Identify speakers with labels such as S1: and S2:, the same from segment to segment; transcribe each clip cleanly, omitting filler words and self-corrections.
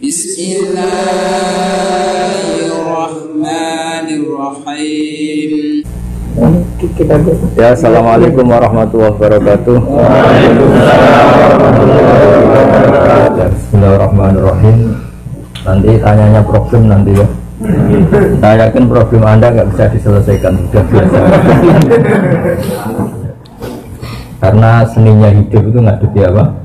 S1: Bismillahirrahmanirrahim.
S2: Ya, assalamualaikum warahmatullahi wabarakatuh. Bismillahirrahmanirrahim. Nanti tanyanya problem nanti ya. Saya yakin problem Anda nggak bisa diselesaikan, sudah biasa. Karena seninya hidup itu ngadepi apa?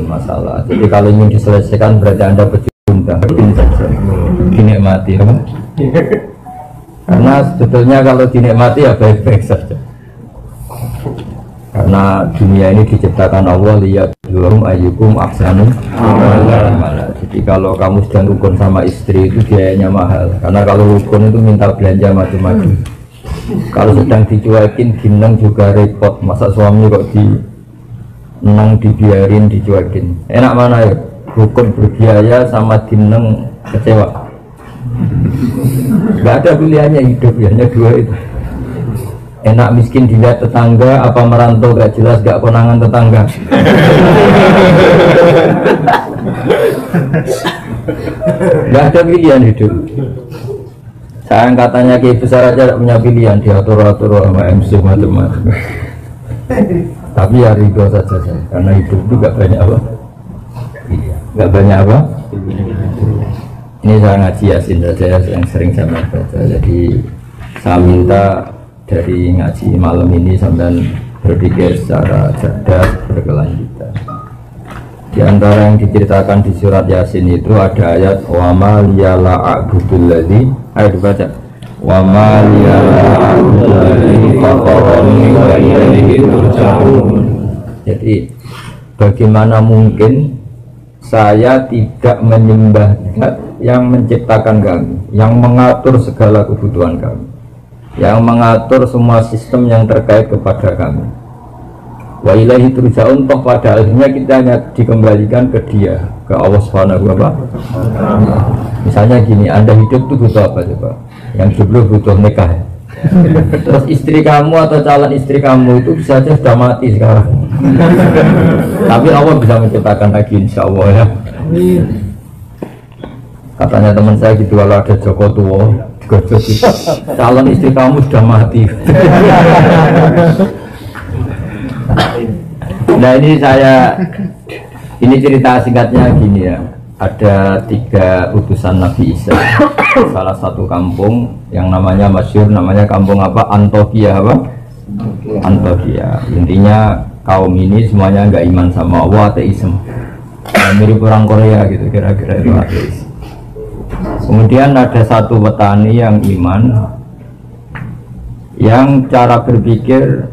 S2: Masalah. Jadi kalau ingin diselesaikan berarti Anda pecundang, begini saja, dinikmati apa? Karena sebetulnya kalau dinikmati ya baik-baik saja. Karena dunia ini diciptakan Allah liyabluwahum ayyukum ahsanu amala. Jadi kalau kamu sedang rukun sama istri itu biayanya mahal. Karena kalau rukun itu minta belanja macam-macam. Kalau sedang dicuekin gineng juga repot. Masa suami kok dineng dibiarin dicuekin. Enak mana ya? Rukun berbiaya sama dineng kecewa. Gak ada pilihannya hidup, hanya dua itu. Enak miskin dilihat tetangga, apa merantau gak jelas gak konangan tetangga. Gak ada pilihan hidup. Sayang katanya Kiai besar aja gak punya pilihan, diatur-atur sama MC macam-macam. Tapi ya ridho saja saya, karena hidup itu gak banyak apa. Gak banyak apa. Ini saya ngaji Yasin saja yang sering saya baca. Jadi saya minta dari ngaji malam ini sampai berpikir secara cerdas berkelanjutan. Di antara yang diceritakan di surat Yasin itu ada ayat wa ma liyala a'budul ladzi, ayo dibaca. Wa ma liyala a'budul ladzi faqarani wa ilaihi turja'un. Jadi bagaimana mungkin saya tidak menyembah zat yang menciptakan kami, yang mengatur segala kebutuhan kami, yang mengatur semua sistem yang terkait kepada kami. Wa ilaihi turja'un, toh pada akhirnya kita hanya dikembalikan ke Dia, ke Allah Subhanahu wa ta'ala. Misalnya gini, Anda hidup itu butuh apa coba? Yang jomblo butuh nikah ya? Terus istri kamu atau calon istri kamu itu bisa saja sudah mati sekarang. Tapi Allah bisa menciptakan lagi insya Allah ya. Katanya teman saya gitu, kalau ada Joko tua calon istri kamu sudah mati. Nah ini cerita singkatnya gini ya. Ada 3 utusan Nabi Isa. Salah satu kampung yang namanya masyhur, namanya kampung apa? Antioquia apa? Antioquia. Intinya kaum ini semuanya nggak iman sama Allah, ateisme. Mirip orang Korea gitu kira-kira itu ateis. Kemudian ada satu petani yang iman, yang cara berpikir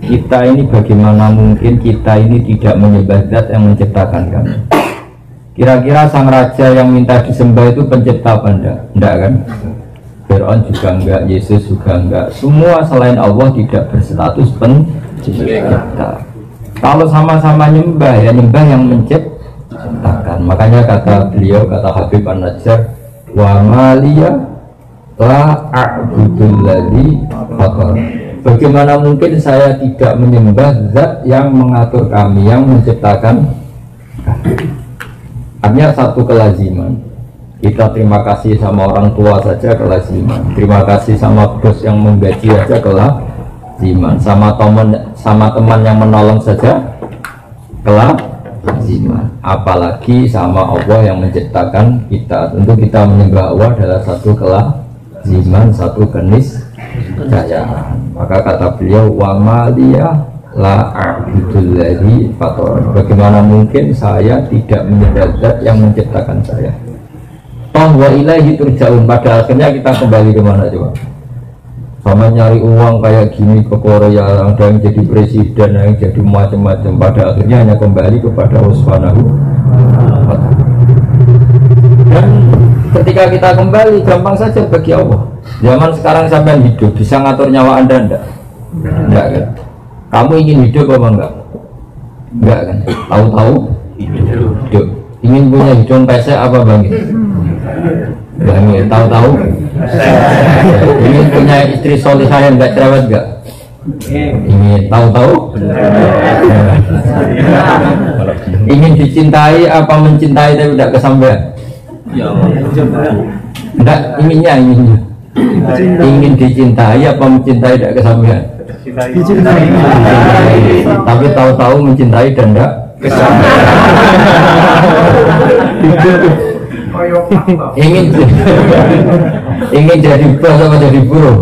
S2: kita ini bagaimana mungkin kita ini tidak menyembah zat yang menciptakan kami. Kira-kira sang raja yang minta disembah itu pencipta apa enggak? Enggak kan? Fir'aun juga enggak, Yesus juga enggak. Semua selain Allah tidak berstatus pencipta. Kalau sama-sama nyembah, ya nyembah yang menciptakan. Makanya kata beliau, kata Habib An-Najjar, wa maliya la a'budul ladzi fatar. Bagaimana mungkin saya tidak menyembah zat yang mengatur kami, yang menciptakan kami. Artinya satu kelaziman. Kita terima kasih sama orang tua saja kelaziman. Terima kasih sama bos yang menggaji saja kelaziman. Sama teman yang menolong saja kelaziman. Apalagi sama Allah yang menciptakan kita. Tentu kita menyembah Allah adalah satu kelaziman, satu keniscayaan. Maka kata beliau wa maliyah la a'budul ladzi fatar. Bagaimana mungkin saya tidak menyembah zat yang menciptakan saya? Toh wa ilaihi turja'un. Pada akhirnya kita kembali kemana coba? Sama nyari uang kayak gini ke Korea, ada yang jadi presiden, ada yang jadi macam-macam. Pada akhirnya hanya kembali kepada Allah Subhanahu wa ta'ala. Dan ketika kita kembali gampang saja bagi Allah. Zaman sekarang sampai hidup bisa ngatur nyawa Anda enggak? Enggak kan? Kamu ingin hidup apa enggak? Enggak kan? Tahu-tahu hidup. Ingin punya hidung pesek apa bang? Bang, tahu-tahu. Ingin punya istri solihah yang enggak cerewet enggak? Ingin tahu-tahu. Ingin dicintai apa mencintai tapi tidak kesampaian?
S1: Ya,
S2: Tidak, inginnya. Ingin dicintai apa mencintai tidak kesampaian?
S1: dicintai.
S2: Tapi tahu-tahu mencintai dan tidak kesampaian. ingin jadi bos apa jadi buruh?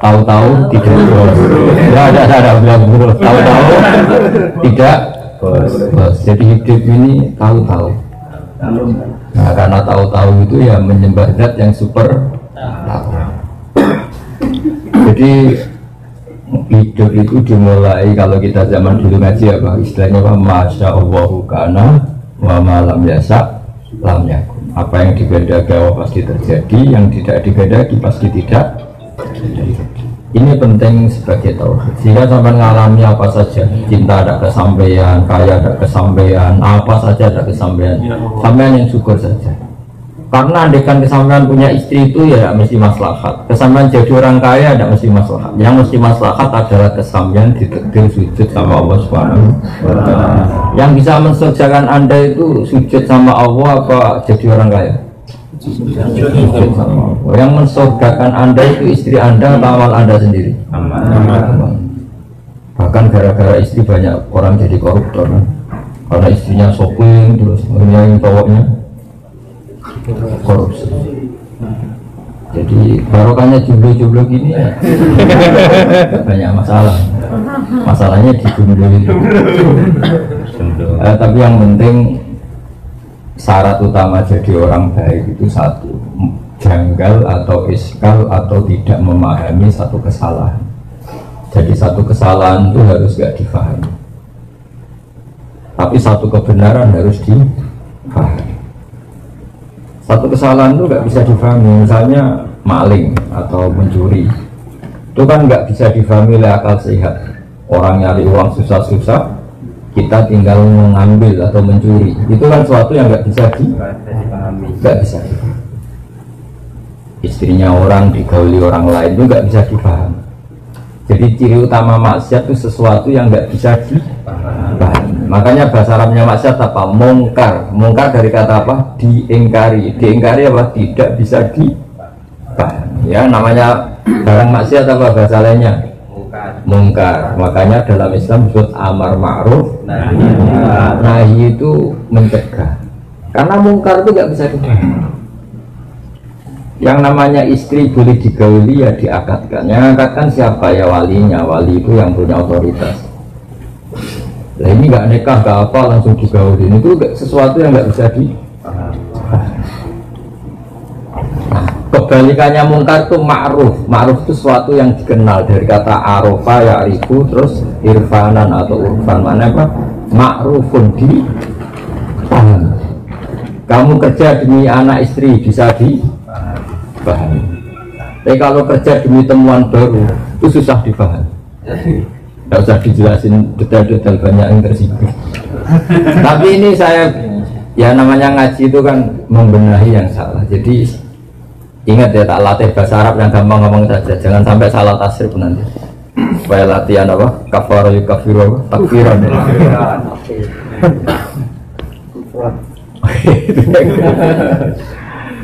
S2: Tahu-tahu tidak bos. Ada bilang buruh. Tahu-tahu tidak bos. Jadi hidup ini tahu-tahu. Nah, karena tahu-tahu itu ya menyembah zat yang super tahu. Jadi hidup itu dimulai kalau kita zaman dulu ngaji apa istilahnya apa masya Allahu kana wa malam yasa lam yakun. Apa yang digandaki pasti terjadi, yang tidak digandaki pasti tidak terjadi. Ini penting sebagai tauhid. Jika sampai mengalami apa saja, cinta ada kesampaian, kaya ada kesampaian, apa saja ada kesampaian, sampean yang syukur saja. Karena andekan kesampaian punya istri itu ya mesti maslahat. Kesampaian jadi orang kaya tidak mesti maslahat. Yang mesti maslahat adalah kesampaian ditakdir sujud sama Allah Subhanahu wa Ta'ala. Yang bisa mensurgakan Anda itu sujud sama Allah apa jadi orang kaya? Sujud sama Allah. Yang mensurgakan Anda itu istri Anda atau amal Anda sendiri? Amal. Bahkan gara-gara istri banyak orang jadi koruptor kan? Karena istrinya shopping terus nyanyi cowoknya korupsi. Jadi barokahnya jumlah-jumlah gini ya banyak masalah. Masalahnya di jumlah itu. Tapi yang penting syarat utama jadi orang baik itu satu, janggal atau iskal atau tidak memahami satu kesalahan. Jadi satu kesalahan itu harus gak difahami, tapi satu kebenaran harus difahami. Satu kesalahan itu nggak bisa difahami, misalnya maling atau mencuri, itu kan nggak bisa difahami oleh akal sehat. Orang nyari uang susah-susah, kita tinggal mengambil atau mencuri, itu kan suatu yang nggak bisa difahami, nggak bisa. Istrinya orang digauli orang lain itu nggak bisa difahami. Jadi ciri utama maksiat itu sesuatu yang nggak bisa difahami. Makanya bahasa Arabnya maksiat apa? Mungkar. Mungkar dari kata apa? Diingkari. Diingkari apa? Tidak bisa difahami. Ya, namanya barang maksiat apa bahasa lainnya? Mungkar. Makanya dalam Islam disebut amar ma'ruf nahi itu mencegah. Karena mungkar itu nggak bisa difahami. Yang namanya istri boleh digauli ya diakatkan. Yang akatkan siapa? Ya walinya. Wali itu yang punya otoritas. Nah ini nggak nikah, nggak apa langsung digaulin, itu sesuatu yang nggak bisa di. Nah, kebalikannya mungkar itu ma'ruf. Ma'ruf itu sesuatu yang dikenal dari kata arofa ya arifu, terus irfanan atau urfan. Mana apa? Ma'rufun di paham. Kamu kerja demi anak istri bisa dipahami. Tapi kalau kerja demi temuan baru itu susah dipahami. Tidak usah dijelasin detail-detail banyak yang tersinggung. Tapi ini saya, ya namanya ngaji itu kan membenahi yang salah. Jadi ingat ya, tak latih bahasa Arab yang gampang ngomong saja. Jangan sampai salah tasrif nanti. Supaya latihan apa? Kafaro yukafiru takfiran.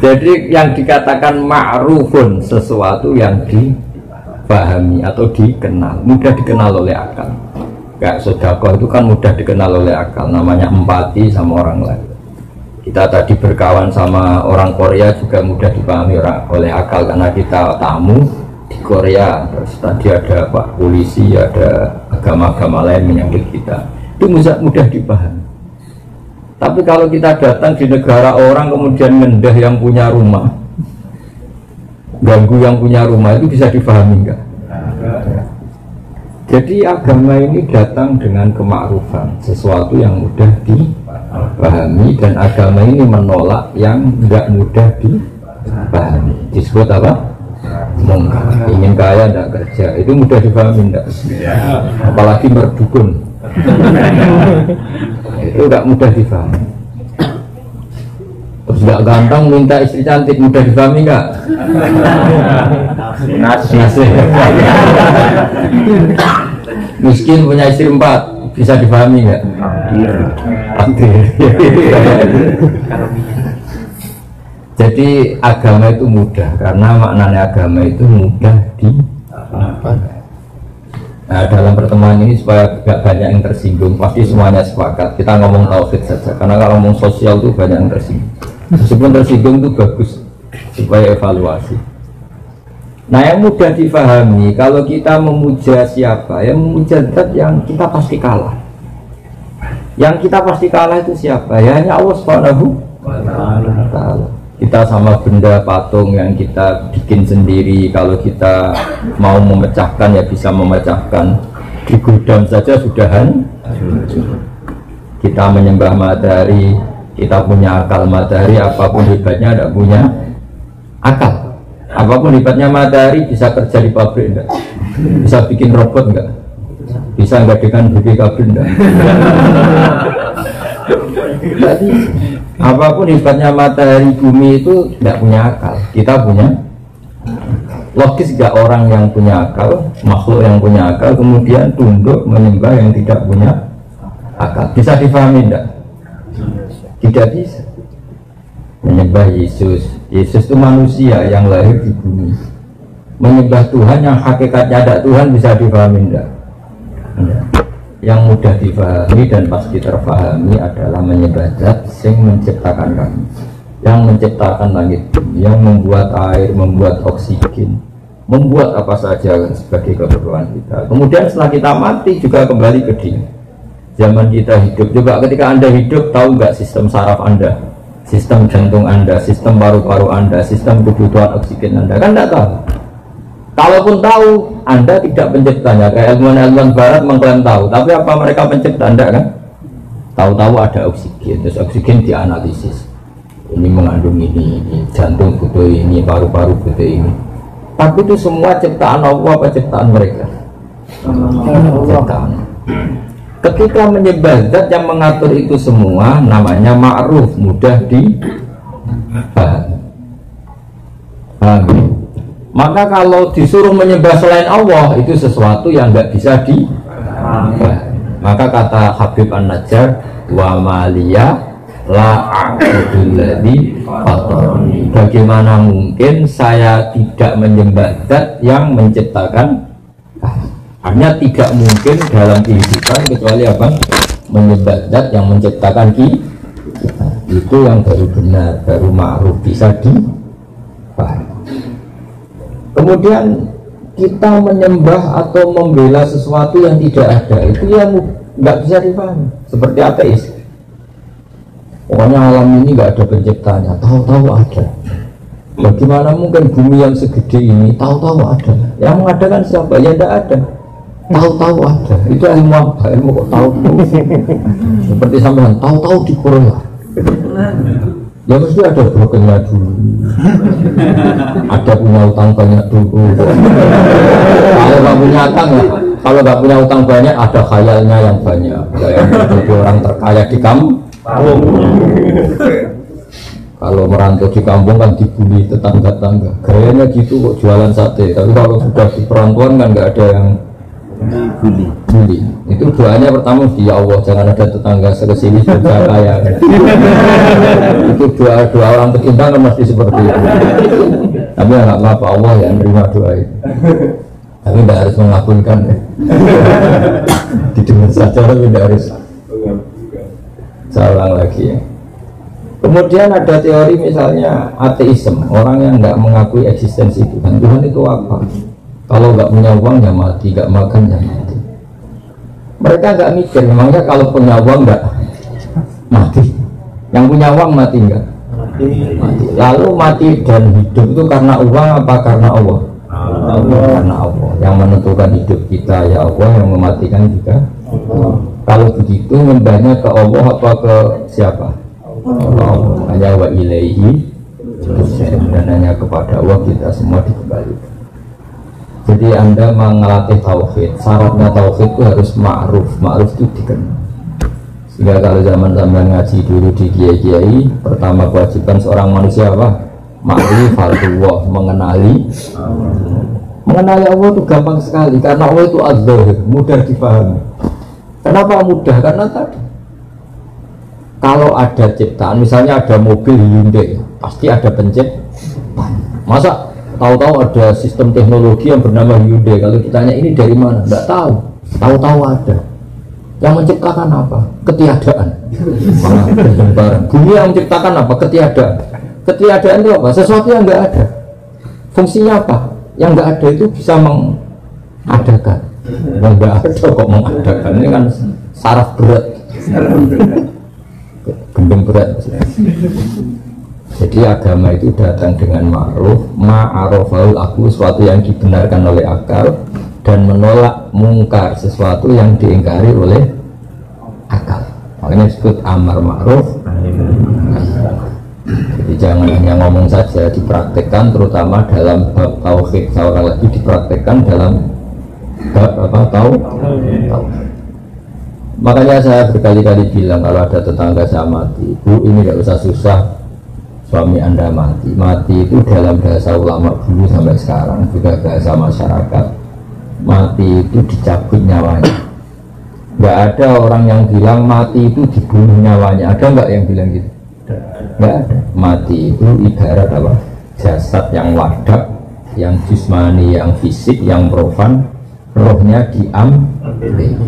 S2: Jadi yang dikatakan ma'rufun sesuatu yang dipahami atau dikenal, mudah dikenal oleh akal. Kayak sedekah itu kan mudah dikenal oleh akal, namanya empati sama orang lain. Kita tadi berkawan sama orang Korea juga mudah dipahami oleh akal karena kita tamu di Korea. Terus tadi ada Pak polisi, ada agama-agama lain menyambut kita, itu mudah dipahami. Tapi kalau kita datang di negara orang kemudian ngendah yang punya rumah, ganggu yang punya rumah, itu bisa dipahami enggak? Jadi agama ini datang dengan kemakrufan, sesuatu yang mudah dipahami, dan agama ini menolak yang enggak mudah dipahami. Disebut apa? Mungkar. Ingin kaya enggak kerja, itu mudah dipahami enggak? Apalagi berdukun. Itu enggak mudah dipahami. Terus enggak ganteng minta istri cantik, mudah dipahami enggak? Nasi. Miskin punya istri 4, Bisa dipahami nggak? Takdir. Jadi agama itu mudah karena maknanya agama itu mudah di. Nah, dalam pertemuan ini supaya tidak banyak yang tersinggung, pasti semuanya sepakat. Kita ngomong tauhid saja, karena kalau ngomong sosial itu banyak yang tersinggung. Meskipun tersinggung itu bagus supaya evaluasi. Nah, yang mudah difahami kalau kita memuja siapa, yang memuja zat yang kita pasti kalah. Yang kita pasti kalah itu siapa? Ya hanya Allah Subhanahu wa Ta'ala. Kita sama benda patung yang kita bikin sendiri, kalau kita mau memecahkan ya bisa memecahkan. Di gudang saja sudahan. Kita menyembah matahari, kita punya akal. Matahari apapun hebatnya tidak punya akal. Apapun hebatnya matahari, bisa kerja di pabrik enggak? Bisa bikin robot enggak? Bisa enggak dengan BPKB enggak? Jadi apapun hebatnya matahari, bumi itu tidak punya akal. Kita punya. Logis gak orang yang punya akal, makhluk yang punya akal kemudian tunduk menyembah yang tidak punya akal? Bisa difahami tidak? Tidak bisa. Menyembah Yesus, Yesus itu manusia yang lahir di bumi. Menyembah Tuhan yang hakikatnya ada Tuhan, bisa difahami tidak? Yang mudah difahami dan pasti terfahami adalah menyembah zat yang menciptakan kami, yang menciptakan langit, yang membuat air, membuat oksigen, membuat apa saja sebagai keperluan kita. Kemudian setelah kita mati juga kembali ke dia. Zaman kita hidup, coba ketika Anda hidup, tahu nggak sistem saraf Anda, sistem jantung Anda, sistem paru-paru Anda, sistem kebutuhan oksigen Anda? Kan tidak tahu. Kalaupun tahu, Anda tidak penciptanya. Kayak ilmuwan barat mengklaim tahu, tapi apa mereka pencipta? Anda kan? Tahu-tahu ada oksigen, terus oksigen dianalisis. Ini mengandung ini, jantung butuh ini, paru-paru butuh ini. Tapi itu semua ciptaan Allah apa ciptaan mereka? Ciptaan. Ketika menyembah zat yang mengatur itu semua, namanya ma'ruf, mudah dipahami. Amin. Maka kalau disuruh menyembah selain Allah, itu sesuatu yang nggak bisa maka kata Habib An-Najjar, wa maliya la a'budul ladzi fatarani. Bagaimana mungkin saya tidak menyembah zat yang menciptakan? Hanya tidak mungkin dalam kehidupan kecuali apa? Menyembah zat yang menciptakan kita. Itu yang baru benar, baru ma'ruf, bisa dipahami. Kemudian kita menyembah atau membela sesuatu yang tidak ada, itu yang nggak bisa dipahami. Seperti ateis, pokoknya alam ini nggak ada penciptanya, tahu-tahu ada. Bagaimana mungkin bumi yang segede ini tahu-tahu ada? Yang mengadakan siapa? Ya tidak ada. Tahu-tahu ada. Itu ilmu apa? Ilmu kok tahu? Seperti sampean tahu-tahu di Korea. Ya mesti ada brokernya dulu, ada punya utang banyak dulu. Kalau nggak punya utang ya, kalau nggak punya utang banyak, ada khayalnya yang banyak. Kayak jadi orang terkaya di kampung. Kalau merantau di kampung kan dibully tetangga-tetangga. Gayanya gitu kok jualan sate. Tapi kalau sudah di perantauan kan nggak ada yang bully. Itu doanya pertama di Allah, jangan ada tetangga sekesini sudah kaya. Itu doa orang beriman kan mesti seperti itu. Tapi nggak apa-apa, Allah yang menerima doa itu. Tapi tidak harus mengabulkan ya. Didengar saja tapi tidak harus. Saya ulang lagi ya. Kemudian ada teori misalnya ateisme, orang yang nggak mengakui eksistensi Tuhan. Tuhan itu apa? Kalau nggak punya uang ya mati, nggak makan ya mati. Mereka nggak mikir, memangnya kalau punya uang nggak mati? Yang punya uang mati nggak? Mati. Lalu mati dan hidup itu karena uang apa karena Allah? Karena Allah. Yang menentukan hidup kita ya Allah, yang mematikan juga. Kalau begitu membahnya ke Allah apa ke siapa? Allah. Hanya wa ilaihi dan hanya kepada Allah kita semua dikembalikan. Jadi Anda mengelatih tauhid, syaratnya tauhid itu harus ma'ruf, ma'ruf itu dikenal. Sehingga kalau zaman-zaman ngaji dulu di kiai-kiai, pertama kewajiban seorang manusia apa? Ma'rifatullah, mengenali. Mengenali Allah itu gampang sekali, karena Allah itu az-zahir, mudah dipahami. Kenapa mudah? Karena tadi kalau ada ciptaan, misalnya ada mobil Hyundai, pasti ada pencipta. Masa tahu-tahu ada sistem teknologi yang bernama Hyundai? Kalau ditanya ini dari mana? Tidak tahu. Tahu-tahu ada. Yang menciptakan apa? Ketiadaan. Bumi yang menciptakan apa? Ketiadaan. Ketiadaan itu apa? Sesuatu yang nggak ada. Fungsinya apa? Yang nggak ada itu bisa mengadakan. Yang nggak ada kok mengadakan. Ini kan saraf berat. Gendeng berat. Jadi agama itu datang dengan ma'ruf, ma'arofahul aku, sesuatu yang dibenarkan oleh akal, dan menolak mungkar, sesuatu yang diingkari oleh akal. Makanya disebut amar ma'ruf. Jadi jangan hanya ngomong saja, dipraktekkan, terutama dalam bab tauhid. Seorang lagi dipraktekkan dalam bab apa? Tauhid. Makanya saya berkali-kali bilang kalau ada tetangga saya mati, Bu, ini tidak usah susah, suami Anda mati. Mati itu dalam bahasa ulama dulu sampai sekarang, juga bahasa masyarakat, mati itu dicabut nyawanya. Nggak ada orang yang bilang mati itu dibunuh nyawanya. Ada nggak yang bilang gitu? Nggak ada. Mati itu ibarat apa? Jasad yang wadak, yang jismani, yang fisik, yang profan, rohnya diambil.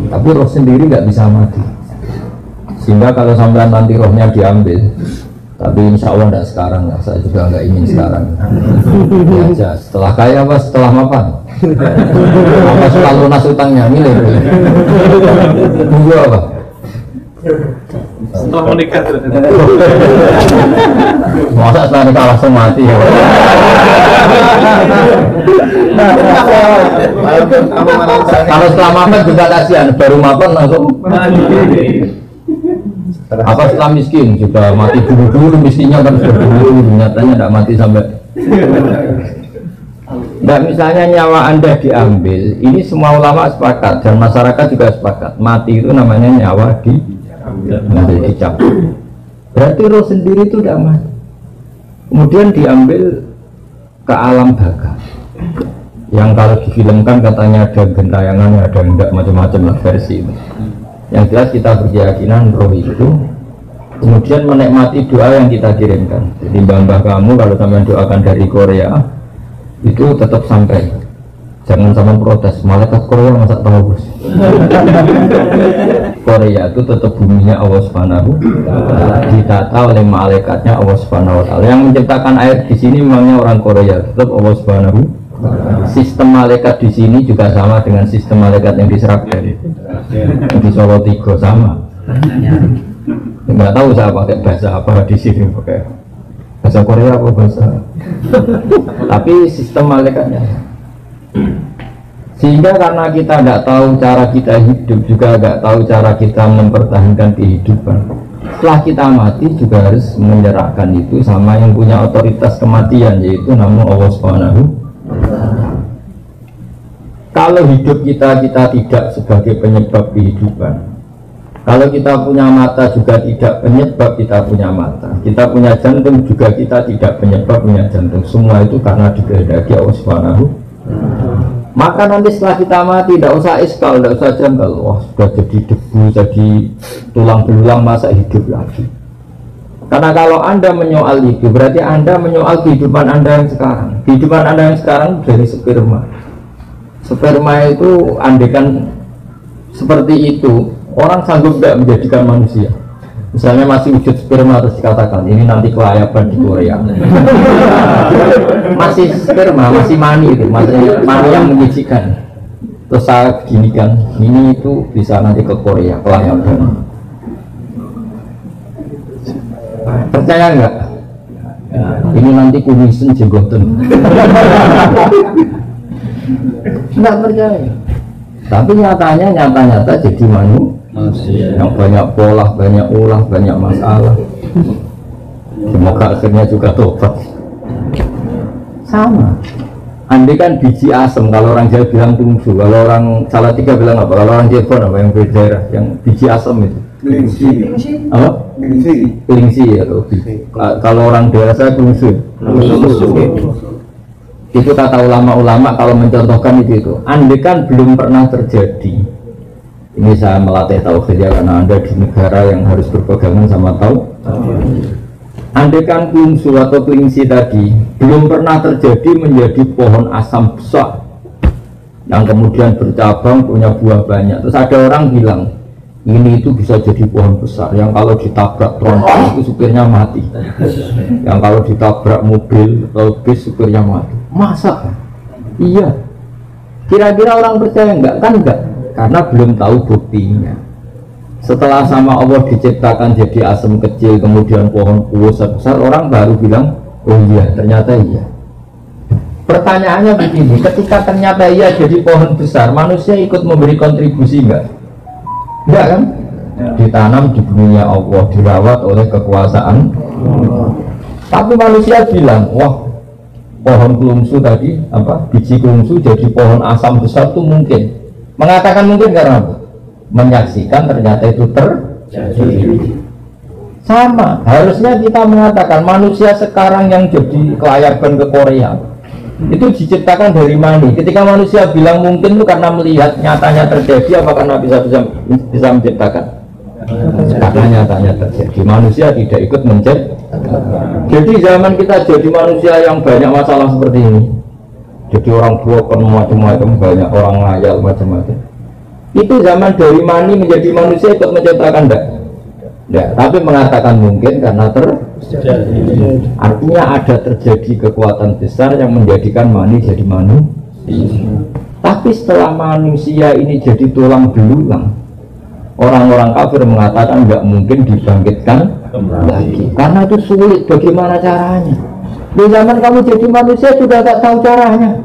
S2: Tapi roh sendiri nggak bisa mati. Sehingga kalau sampai nanti rohnya diambil, tapi insya Allah tidak sekarang lah, saya juga nggak ingin sekarang. Ya aja, setelah kaya apa setelah mapan? Apa setelah lunas utangnya milih? Tunggu apa?
S1: Setelah menikah.
S2: Masa setelah nikah langsung mati ya? Kalau setelah mapan juga kasihan, baru mapan langsung mati. Apa setelah miskin juga mati dulu miskinnya kan sudah dulu, nyatanya tidak mati sampai. Nah, misalnya nyawa Anda diambil, ini semua ulama sepakat dan masyarakat juga sepakat, mati itu namanya nyawa dicabut. Berarti roh sendiri itu tidak mati. Kemudian diambil ke alam baka, yang kalau difilmkan katanya ada gentayangannya, ada enggak, macam-macam lah versi itu. Yang jelas kita berkeyakinan roh itu kemudian menikmati doa yang kita kirimkan. Jadi mbah-mbah kamu kalau sampai doakan dari Korea itu tetap sampai. Jangan sama protes, malaikat Korea masa tahu bos. Korea itu tetap buminya Allah Subhanahu ditata oleh malaikatnya Allah Subhanahu wa taala. Yang menciptakan air di sini memangnya orang Korea, tetap Allah Subhanahu. Sistem malaikat di sini juga sama dengan sistem malaikat yang di Sragen, di Solo 3 sama. Nggak tahu saya pakai bahasa apa di sini, pakai bahasa Korea apa bahasa. Tapi sistem malaikatnya. Sehingga karena kita nggak tahu cara kita hidup, juga nggak tahu cara kita mempertahankan kehidupan. Setelah kita mati juga harus menyerahkan itu sama yang punya otoritas kematian, yaitu nama Allah Subhanahu. Kalau hidup kita tidak sebagai penyebab kehidupan, kalau kita punya mata juga tidak penyebab kita punya mata, kita punya jantung juga kita tidak penyebab punya jantung, semua itu karena dikehendaki Allah Subhanahu. Maka nanti setelah kita mati tidak usah iskal, tidak usah janggal, wah sudah jadi debu, jadi tulang belulang, masa hidup lagi. Karena kalau Anda menyoal itu, berarti Anda menyoal kehidupan Anda yang sekarang. Kehidupan Anda yang sekarang dari sperma. Sperma itu andekan seperti itu, orang sanggup tidak menjadikan manusia. Misalnya masih wujud sperma terus dikatakan ini nanti kelayapan di Korea. Masih sperma, masih mani itu, masih mani yang menjijikan. Terus saya beginikan, ini itu bisa nanti ke Korea kelayapan. Percaya enggak? Ini nanti kumisen jenggoten. Enggak percaya. Tapi nyata-nyata jadi manusia yang banyak pola, banyak ulah, banyak masalah. Semoga akhirnya juga tobat. Sama. Andai kan biji asem, kalau orang Jawa bilang tungsu, kalau orang Salatiga bilang apa? Kalau orang Cirebon apa yang beda daerah, yang biji asem itu? Apa? Kelingsi ya tuh. Kalau orang daerah saya kelingsi. Itu kata ulama-ulama kalau mencontohkan itu. Andai kan belum pernah terjadi Ini saya melatih tauhid ya, karena Anda di negara yang harus berpegangan sama tauhid. Andaikan kungsu atau kelingsi tadi belum pernah terjadi menjadi pohon asam besar yang kemudian bercabang punya buah banyak, terus ada orang bilang ini itu bisa jadi pohon besar yang kalau ditabrak tronton itu supirnya mati, yang kalau ditabrak mobil atau bis supirnya mati. Masa? Iya. Kira-kira orang percaya enggak? Kan enggak, karena belum tahu buktinya. Setelah sama Allah diciptakan jadi asam kecil kemudian pohon besar, orang baru bilang oh iya, ternyata iya. Pertanyaannya begini, ketika ternyata iya jadi pohon besar, manusia ikut memberi kontribusi enggak? Enggak kan? Ditanam di buminya Allah, dirawat oleh kekuasaan. Tapi manusia bilang, wah pohon kelungsu tadi, biji kelungsu jadi pohon asam besar itu mungkin. Mengatakan mungkin karena apa? Menyaksikan ternyata itu terjadi. Sama, harusnya kita mengatakan manusia sekarang yang jadi kelayakan ke Korea itu diciptakan dari mani. Ketika manusia bilang mungkin itu karena melihat nyatanya terjadi, apa karena bisa menciptakan? Karena nyatanya terjadi. Manusia tidak ikut menciptakan. Jadi zaman kita jadi manusia yang banyak masalah seperti ini. Jadi orang broken macam-macam, banyak orang ngayal macam-macam. Itu zaman dari mani menjadi manusia ikut menciptakan enggak? Ya, tapi mengatakan mungkin karena terjadi. Artinya ada terjadi kekuatan besar yang menjadikan mani jadi manusia. Tapi setelah manusia ini jadi tulang belulang, orang-orang kafir mengatakan nggak mungkin dibangkitkan lagi karena itu sulit. Bagaimana caranya? Di zaman kamu jadi manusia sudah tak tahu caranya,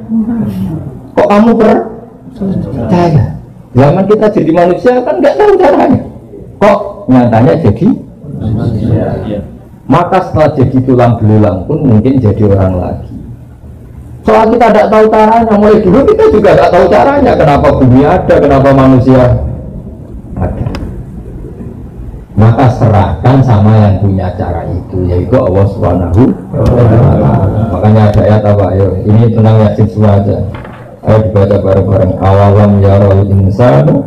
S2: kok kamu percaya? Zaman kita jadi manusia kan nggak tahu caranya, kok nyatanya jadi manusia. Maka setelah jadi tulang belulang pun mungkin jadi orang lagi. Soal kita tidak tahu caranya, mulai dulu kita juga tidak tahu caranya. Kenapa bumi ada, kenapa manusia ada. Maka serahkan sama yang punya cara itu, yaitu Allah Subhanahu wa Ta'ala. Makanya ada ayat apa? Ayo, ini tentang Yasin semua aja. Ayo dibaca bareng-bareng. Awalam yarul insanu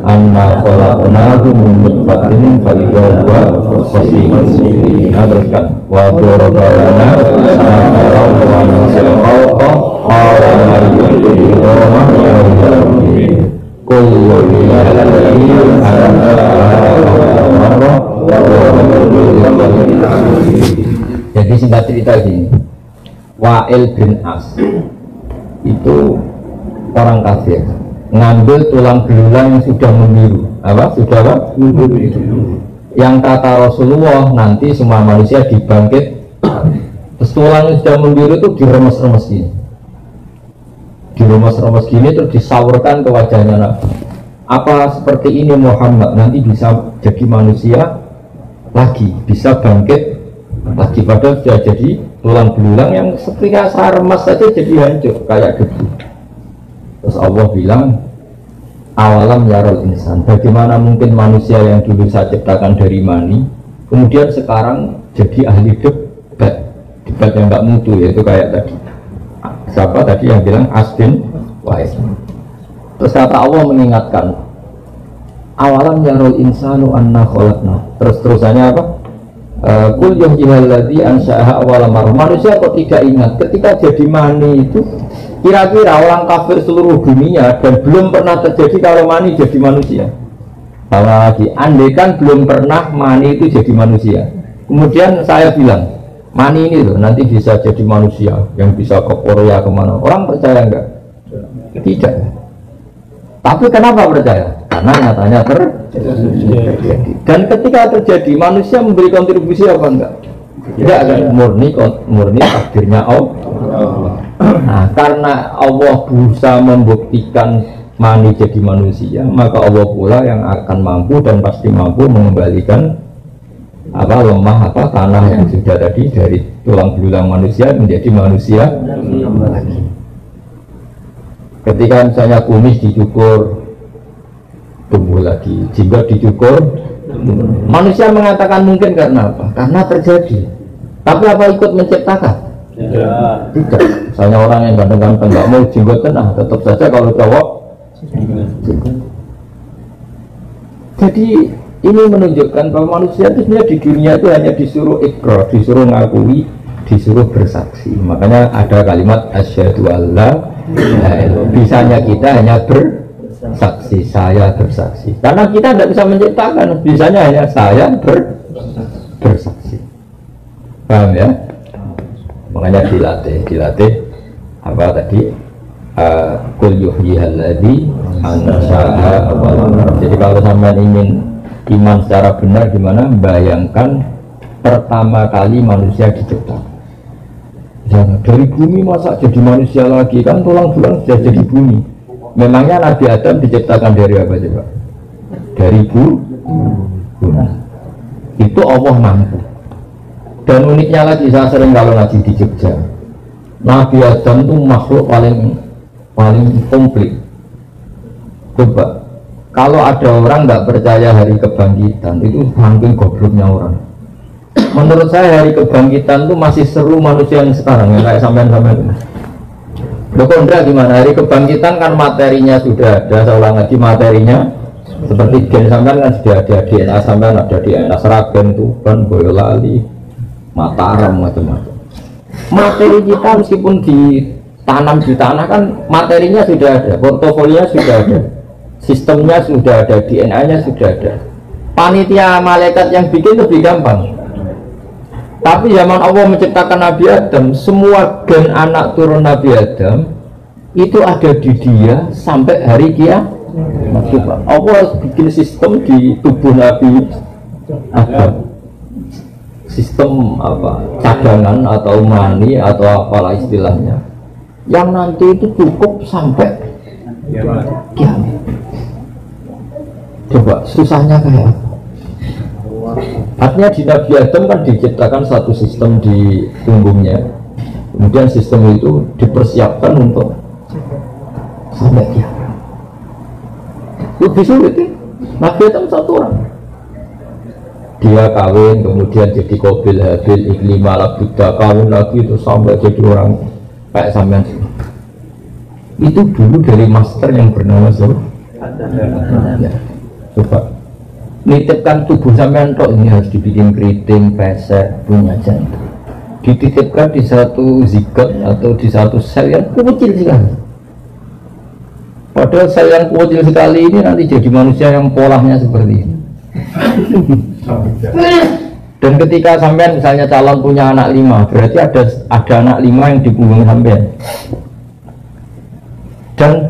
S2: anna khalaqnahu min nutfatin fa'idha huwa khasimun mubin. Teruskan. Wa daraba lana mathalan wa nasil khalqa qala man yuhyi al-'idhama wa hiya ramim. Kullu yawmin Jadi singkat cerita gini, Wa'il bin As itu orang kafir ngambil tulang belulang yang sudah membiru. Sudah apa? Yang kata Rasulullah nanti semua manusia dibangkit. Terus tulang yang sudah membiru itu diremes-remes gini, diremes-remes gini terus disaurkan ke wajahnya Nabi. Apa seperti ini Muhammad nanti bisa jadi manusia lagi, bisa bangkit lagi, padahal sudah jadi tulang belulang yang ketika saya remas saja jadi hancur kayak debu. Terus Allah bilang awalam yarul insan, bagaimana mungkin manusia yang dulu saya ciptakan dari mani kemudian sekarang jadi ahli debat yang nggak mutu, yaitu kayak tadi siapa tadi yang bilang Asbin Wais. Terus kata Allah mengingatkan awalam yarul insanu anna khalaqna, terusannya apa? Kul yuhyilladzi ansha'aha awwala marrah. Manusia kok tidak ingat ketika jadi mani itu kira-kira orang kafir seluruh dunia dan belum pernah terjadi kalau mani jadi manusia. Kalau lagi andai kan belum pernah mani itu jadi manusia, kemudian saya bilang mani ini loh nanti bisa jadi manusia yang bisa ke Korea kemana, orang percaya enggak? Tidak. Tapi kenapa percaya? Karena nyatanya terjadi. Dan ketika terjadi, manusia memberi kontribusi apa enggak? Tidak kan? Murni takdirnya Allah. Nah, karena Allah berusaha membuktikan mani jadi manusia, maka Allah pula yang akan mampu dan pasti mampu mengembalikan lemah tanah yang sudah tadi dari tulang belulang manusia menjadi manusia lagi. Ketika misalnya kumis dicukur tumbuh lagi, jinggot dicukur, manusia mengatakan mungkin karena apa? Karena terjadi. Tapi apa ikut menciptakan? Tidak. Misalnya orang yang ganteng-ganteng nggak mau jinggot tenang, tetap saja kalau cowok. Jadi ini menunjukkan bahwa manusia itu sebenarnya di dunia itu hanya disuruh ikrar, disuruh ngakui, disuruh bersaksi. Makanya ada kalimat asyhadu alla ilaha illallah. Bisanya kita hanya bersaksi, saya bersaksi. Karena kita tidak bisa menciptakan, bisanya hanya saya bersaksi. Paham ya? Makanya dilatih apa tadi? Qul yuhyihal ladzi ansha'a awwal. Jadi kalau sampean ingin iman secara benar gimana? Bayangkan pertama kali manusia diciptakan. Jangan dari bumi masa jadi manusia lagi, kan tulang-tulang sudah jadi bumi. Memangnya Nabi Adam diciptakan dari apa coba? Dari bumi. Itu Allah mampu. Dan uniknya lagi, saya sering kalau ngaji di Jogja, Nabi Adam itu makhluk paling komplit. Coba kalau ada orang nggak percaya hari kebangkitan, itu mungkin gobloknya orang. Menurut saya hari kebangkitan itu masih seru manusia yang sekarang, yang kayak sampean-sampean. Dokondra gimana? Hari kebangkitan kan materinya sudah ada, saya ulang lagi materinya seperti gen sampean kan sudah ada, DNA sampean ada, DNA Seragen, Tuban, Boyolali, Mataram, macam-macam. Materi kita meskipun ditanam di tanah kan materinya sudah ada, portofolionya sudah ada, sistemnya sudah ada, DNA-nya sudah ada. Panitia malaikat yang bikin lebih gampang. Tapi zaman Allah menciptakan Nabi Adam, semua gen anak turun Nabi Adam itu ada di dia sampai hari kiamat. Allah bikin sistem di tubuh Nabi Adam, sistem apa, cadangan atau mani atau apalah istilahnya, yang nanti itu cukup sampai kiamat. Coba susahnya kayak apa? Artinya di Nabi Adam kan diciptakan satu sistem di punggungnya, kemudian sistem itu dipersiapkan untuk sampai kiamat. Lebih sulit ya? Nabi Adam satu orang, dia kawin, kemudian jadi Qabil, Habil, Iklimah, Labudha, kawin lagi itu sampai jadi orang kayak sampean. Itu dulu dari master yang bernama siapa? Ya. Coba nitipkan tubuh sampean tok, ini harus dibikin keriting, pesek, punya jantung, dititipkan di satu zigot atau di satu sel yang kecil sekali. Padahal sel yang kecil sekali ini nanti jadi manusia yang polanya seperti ini. Dan ketika sampean misalnya calon punya anak 5, berarti ada anak 5 yang di punggung sampean. Dan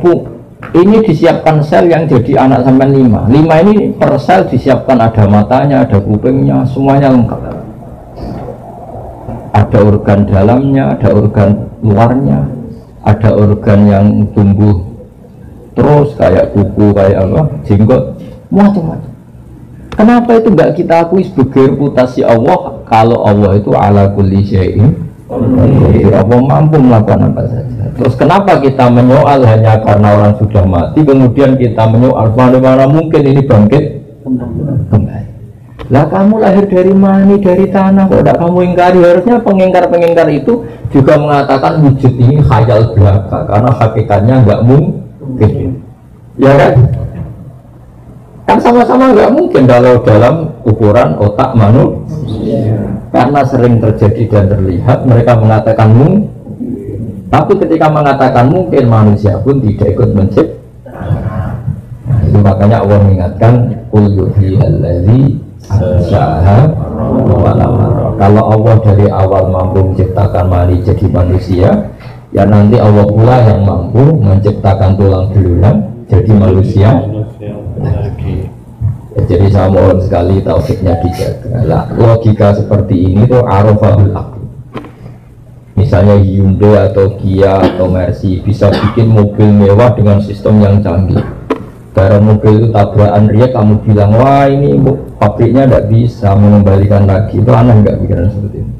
S2: ini disiapkan sel yang jadi anak sampean 5 ini per sel disiapkan, ada matanya, ada kupingnya, semuanya lengkap. Ada organ dalamnya, ada organ luarnya, ada organ yang tumbuh terus kayak kuku, kayak apa, jenggot, macam-macam. Kenapa itu enggak kita akui sebagai reputasi Allah? Kalau Allah itu ala kulli syai'in, Allah mampu melakukan apa saja. Terus kenapa kita menyoal hanya karena orang sudah mati, kemudian kita menyoal bagaimana mungkin ini bangkit kembali? Lah kamu lahir dari mani, dari tanah, kok tidak kamu ingkari? Harusnya pengingkar-pengingkar itu juga mengatakan wujud ini khayal belaka, karena hakikatnya nggak mungkin. Ya kan? Kan sama-sama nggak mungkin kalau dalam ukuran otak manusia. Karena sering terjadi dan terlihat, mereka mengatakan mungkin. Tapi ketika mengatakan mungkin, manusia pun tidak ikut menciptakan. Itu makanya Allah mengingatkan qul yuhyihal ladzi ansha'a awwal marrah. Kalau Allah dari awal mampu menciptakan mani jadi manusia, ya nanti Allah pula yang mampu menciptakan tulang belulang jadi manusia lagi. Ya, jadi saya mohon sekali tauhidnya dijaga. Nah, logika seperti ini tuh arafahul aql. Misalnya Hyundai atau Kia atau Mercy bisa bikin mobil mewah dengan sistem yang canggih. Karena mobil itu tabrakan riak, kamu bilang wah ini pabriknya tidak bisa mengembalikan lagi. Itu aneh nggak pikiran seperti ini?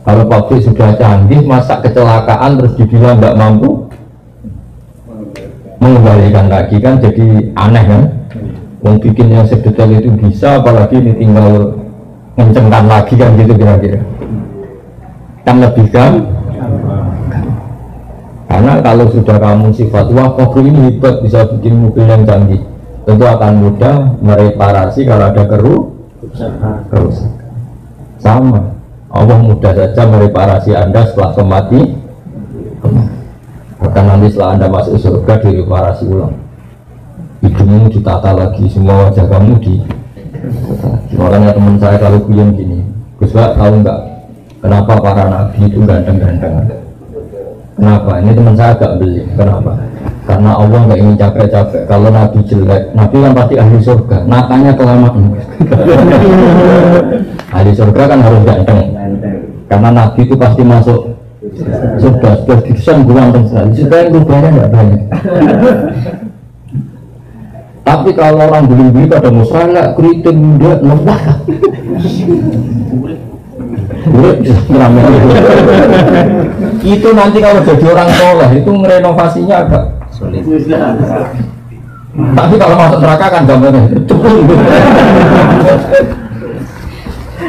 S2: Kalau pabrik sudah canggih, masa kecelakaan terus dibilang nggak mampu mengembalikan lagi, kan jadi aneh kan? Mau bikin yang sedetail itu bisa, apalagi ini tinggal ngencengkan lagi kan gitu kira-kira. Kan lebih karena kalau sudah kamu sifat wah pabrik ini hebat bisa bikin mobil yang canggih, tentu akan mudah mereparasi kalau ada kerusakan. Sama, Allah mudah saja mereparasi Anda setelah kematian. Bahkan nanti setelah Anda masuk surga direparasi ulang. Hidungmu ditata lagi, semua wajah kamu makanya teman saya kalau guyon gini, Gus Pak tahu nggak kenapa para nabi itu ganteng-ganteng? Kenapa? Ini teman saya agak beli. Kenapa? Karena Allah nggak ingin capek-capek. Kalau nabi jelek, nabi kan pasti ahli surga. Nakanya kelamaan. Ahli surga kan harus ganteng. Karena nabi itu pasti masuk surga. Sudah didesain ganteng sekali. Sudah yang rupanya nggak banyak. Tapi kalau orang beli-beli pada musrah keriting dia lemah. Itu nanti kalau jadi orang soleh itu ngerenovasinya agak sulit. Tapi kalau masuk neraka kan gambarnya cukup.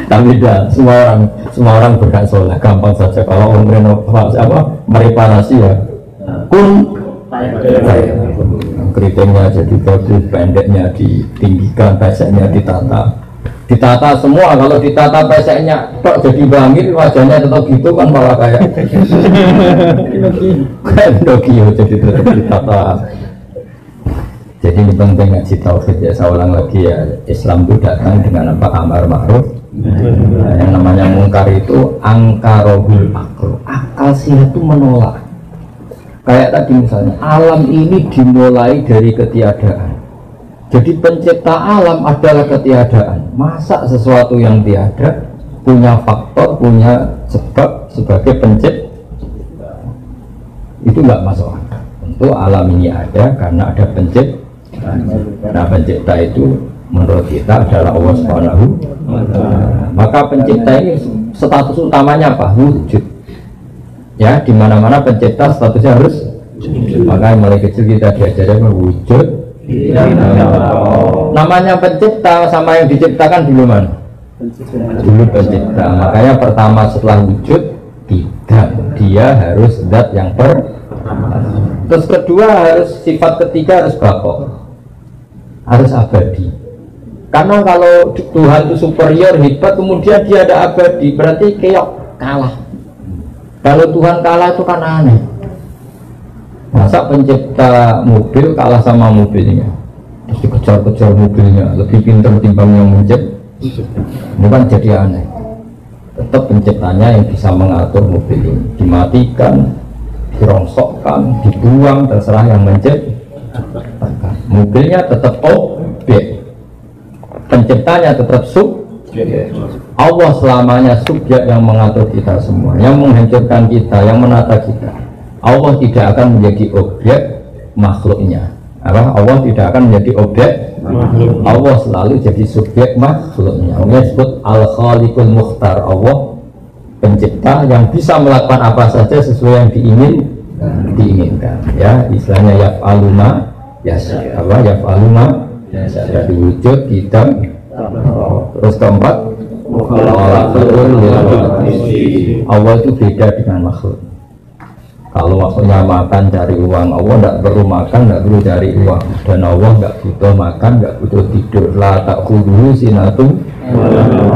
S2: Tapi tidak, semua orang berhak soleh, gampang saja kalau orang renovasi mereparasi ya. Keritingnya jadi bagus, pendeknya ditinggikan, peseknya ditata semua. Kalau ditata peseknya kok jadi bangir, wajahnya tetap gitu kan malah kayak Pinocchio, jadi tetap ditata. Jadi ini penting ngaji tauhid ya, saya ulang lagi ya, Islam itu datang dengan apa? Amar ma'ruf. Yang namanya mungkar itu angkarohul akal sehat itu menolak. Kayak tadi misalnya, alam ini dimulai dari ketiadaan. Jadi pencipta alam adalah ketiadaan. Masa sesuatu yang tiada punya faktor, punya sebab sebagai pencipta? Itu nggak masuk akal. Tentu alam ini ada karena ada pencipta. Nah pencipta itu menurut kita adalah Allah Subhanahu wa Ta'ala. Maka pencipta ini status utamanya apa? Wujud. Ya, di mana-mana pencipta statusnya harus wujud. Makanya mulai kecil kita diajarkan wujud. Namanya pencipta sama yang diciptakan dulu mana? Dulu pencipta. Makanya pertama setelah wujud tidak, dia harus zat yang terus kedua harus sifat ketiga harus baqo, harus abadi. Karena kalau Tuhan itu superior hebat kemudian dia ada abadi berarti keok kalah. Kalau Tuhan kalah itu kan aneh. Masa pencipta mobil kalah sama mobilnya, terus dikejar-kejar mobilnya, lebih pintar timbang yang mencipta. Ini kan jadi aneh. Tetap penciptanya yang bisa mengatur mobil ini, dimatikan, dirongsokkan, dibuang, terserah yang mencipta. Mobilnya tetap objek, penciptanya tetap subjek. Allah selamanya subjek yang mengatur kita semua, yang menghancurkan kita, yang menata kita. Allah tidak akan menjadi objek makhluknya. Allah tidak akan menjadi objek makhluk. Allah selalu jadi subjek makhluknya. Allah disebut Al-Khaliqul Mukhtar. Allah pencipta yang bisa melakukan apa saja sesuai yang diinginkan. Ya, istilahnya yaf'aluma yasha. Yaf'aluma yasha. Dari wujud kita. Terus keempat, Allah itu beda dengan makhluk. Kalau makhluknya makan cari uang, Allah tidak perlu makan, tidak perlu cari uang. Dan Allah tidak butuh makan, tidak butuh tidur. La ta'khudhuhu sinatun.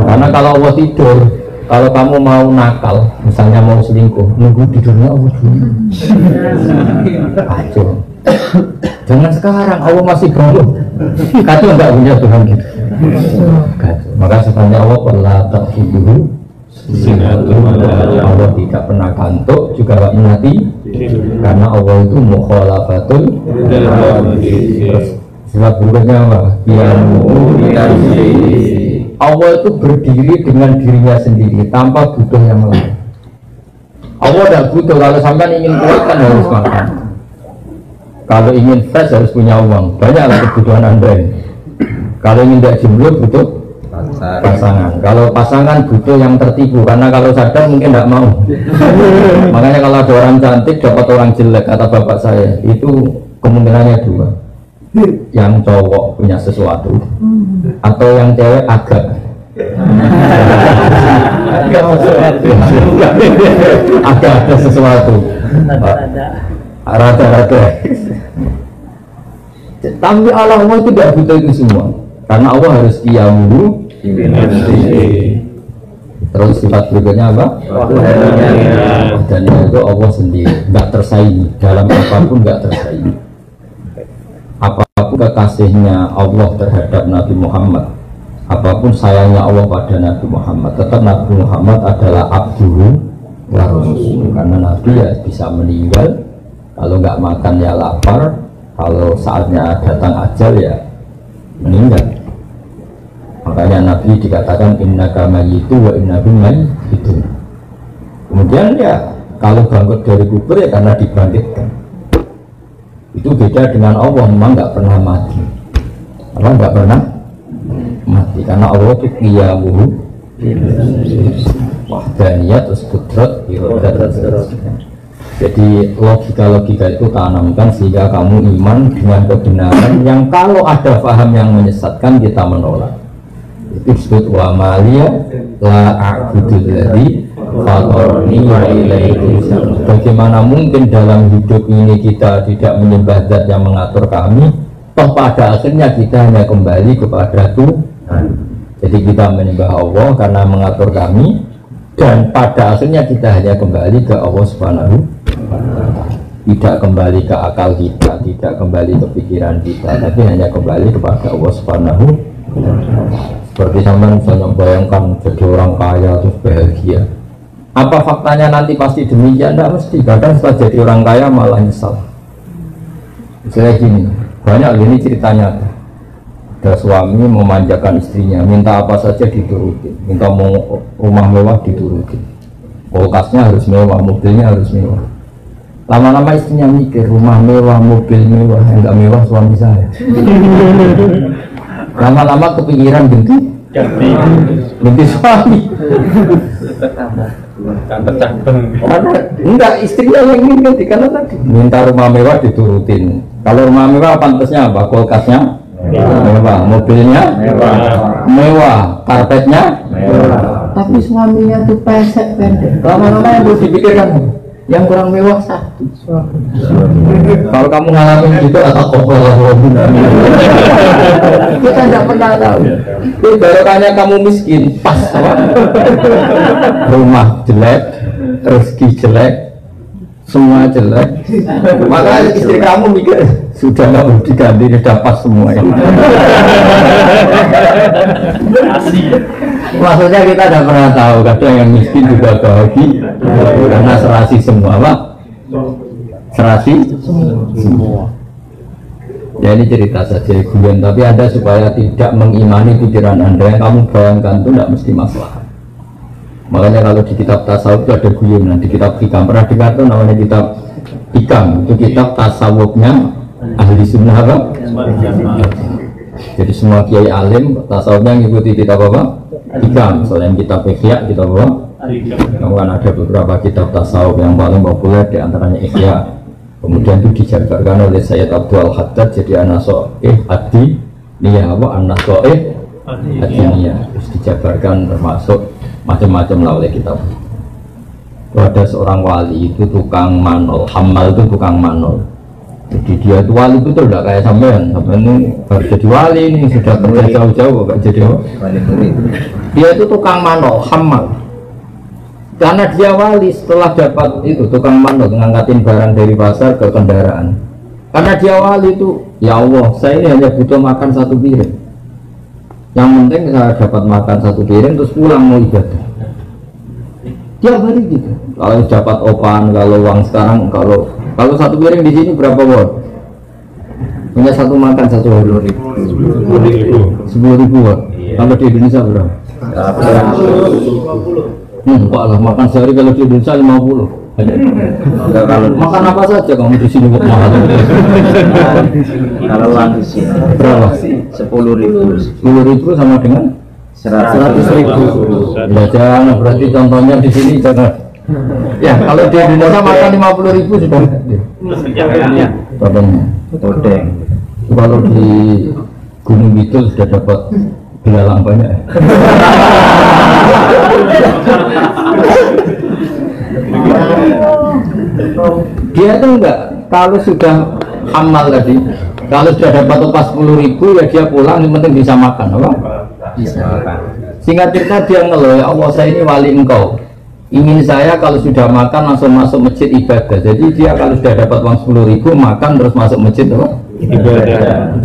S2: Karena kalau Allah tidur, kalau kamu mau nakal, misalnya mau selingkuh, nunggu tidurnya Allah dulu. Kacau. Jangan sekarang, Allah masih bangun. Kacau enggak punya Tuhan gitu. Maka sebenarnya Allah la ta'khudhuhu sinatun. Allah tidak pernah kantuk, juga tidak pernah tidur. Karena Allah itu mukhalafatul. Sifat berikutnya apa? Allah itu berdiri dengan dirinya sendiri tanpa butuh yang lain. Allah tidak butuh. Kalau sampai ingin kuat kan harus makan. Kalau ingin fresh harus punya uang. Banyaklah kebutuhan Anda ini. Kalau ingin tidak jomblo butuh pasangan. Kalau pasangan butuh yang tertipu, karena kalau sadar mungkin tidak mau. Makanya kalau ada orang cantik dapat orang jelek, kata bapak saya, itu kemungkinannya dua. Yang cowok punya sesuatu, atau yang cewek agak. Ada sesuatu. Rada-rada. Tapi Allah itu tidak butuh itu semua, karena Allah harus qiyamuhu. Terus sifat berikutnya apa? Dan itu Allah sendiri, nggak tersaingi dalam apapun, nggak tersaingi. Apapun kekasihnya Allah terhadap Nabi Muhammad, apapun sayangnya Allah pada Nabi Muhammad, tetap Nabi Muhammad adalah abduhu wa rasuluh. Karena Nabi ya bisa meninggal, kalau nggak makan ya lapar, kalau saatnya datang ajal ya meninggal. Makanya Nabi dikatakan innaka mayyitu wa innahum mayyitun. Kemudian ya kalau bangkit dari kubur ya karena dibangkitkan. Itu beda dengan Allah, memang nggak pernah mati. Allah nggak pernah mati karena Allah itu qiyamuhu wahdaniyah terus qudrat iradat. Jadi logika-logika itu tanamkan sehingga kamu iman dengan kebenaran yang kalau ada paham yang menyesatkan kita menolak. Itu disebut wa maliya la a'budu alladzi fatarani wa ilaihi turja'un. Bagaimana mungkin dalam hidup ini kita tidak menyembah zat yang mengatur kami, toh pada akhirnya kita hanya kembali kepada Tuhan. Jadi kita menyembah Allah karena mengatur kami, dan pada akhirnya kita hanya kembali ke Allah Subhanahu wa ta'ala. Tidak kembali ke akal kita, tidak kembali ke pikiran kita, tapi hanya kembali kepada Allah Subhanahu wa ta'ala. Seperti sampean misalnya bayangkan jadi orang kaya terus bahagia. Apa faktanya nanti pasti demikian? Tidak mesti. Kadang setelah jadi orang kaya malah nyesal. Misalnya gini, banyak gini ceritanya. Ada suami memanjakan istrinya, minta apa saja diturutin, minta mau rumah mewah diturutin, kulkasnya harus mewah, mobilnya harus mewah. Lama-lama istrinya mikir, rumah mewah, mobil mewah, yang enggak mewah suami saya. Lama-lama kepikiran ganti suami. Karena enggak, istrinya yang ingin ganti, karena tadi minta rumah mewah diturutin. Kalau rumah mewah pantasnya apa? Kulkasnya mewah, mobilnya mewah, karpetnya mewah. Tapi suaminya tuh pesek pendek. Lama-lama yang harus dipikirkan yang kurang mewah satu. Kalau kamu ngalamin gitu atau kita tidak pernah tahu. Itu barokahnya kamu miskin, pas apa? Rumah jelek, rezeki jelek, semua jelek. Maka istri kamu mikir sudah nggak mau diganti, sudah pas semua ini. Maksudnya kita tidak pernah tahu, kadang yang miskin juga bahagia karena serasi semua, Pak. Serasi semua. Ya ini cerita saja guyon, tapi Anda supaya tidak mengimani pikiran Anda yang kamu bayangkan itu tidak mesti masalah. Makanya kalau di kitab tasawuf itu ada guyonan, di kitab hikam, pernah dengar itu namanya kitab hikam, itu kitab tasawufnya ahli sunnah apa? Jadi semua kiai alim tasawufnya ngikuti kitab apa? Hikam. Misalnya kitab Ihya, kitab apa? Kemudian ada beberapa kitab tasawuf yang paling populer di antaranya Ihya. Kemudian itu dijabarkan oleh Sayyid Abdul Haddad jadi An-Naso'ih Ad-Diniyah apa? An-Naso'ih Ad-Diniyah. Terus dijabarkan termasuk macam-macam lah oleh kitab. Itu ada seorang wali itu tukang manol, hamal itu tukang manol. Jadi dia itu wali itu tidak kayak sampean ini baru jadi wali ini sudah kerja jauh-jauh gak jadi wali. Dia itu tukang manol, hamal. Karena dia wali setelah dapat itu tukang manol ngangkatin barang dari pasar ke kendaraan. Karena dia wali itu, ya Allah, saya ini hanya butuh makan satu piring. Yang penting saya dapat makan satu piring terus pulang mau ibadah. Tiap hari gitu. Kalau dapat opan, kalau uang sekarang, kalau satu piring di sini berapa won? Punya satu makan 10.000. 10.000 won. Kalau di Indonesia berapa? 150. Enggak lah, makan sehari kalau di Indonesia 50. Kalau makan apa saja kamu di sini kok mahal?
S3: Kalau langsung
S2: berapa?
S3: 10.000.
S2: 10.000 sama dengan 100.000. Ya jangan, berarti contohnya di sini jangan. Ya kalau di Indonesia makan 50.000 sudah. Contohnya.
S3: Odeng.
S2: Kalau di Gunung Kidul sudah dapat belalang banyak. Dia itu enggak, kalau sudah amal tadi Kalau sudah dapat upah 10.000 ya dia pulang, yang penting bisa makan, apa?
S1: Bisa.
S2: Singkat cerita dia ngeluh, ya Allah saya ini wali engkau. Ingin saya kalau sudah makan langsung masuk masjid ibadah. Jadi dia kalau sudah dapat uang 10.000 makan terus masuk masjid, apa?
S4: Ibadah.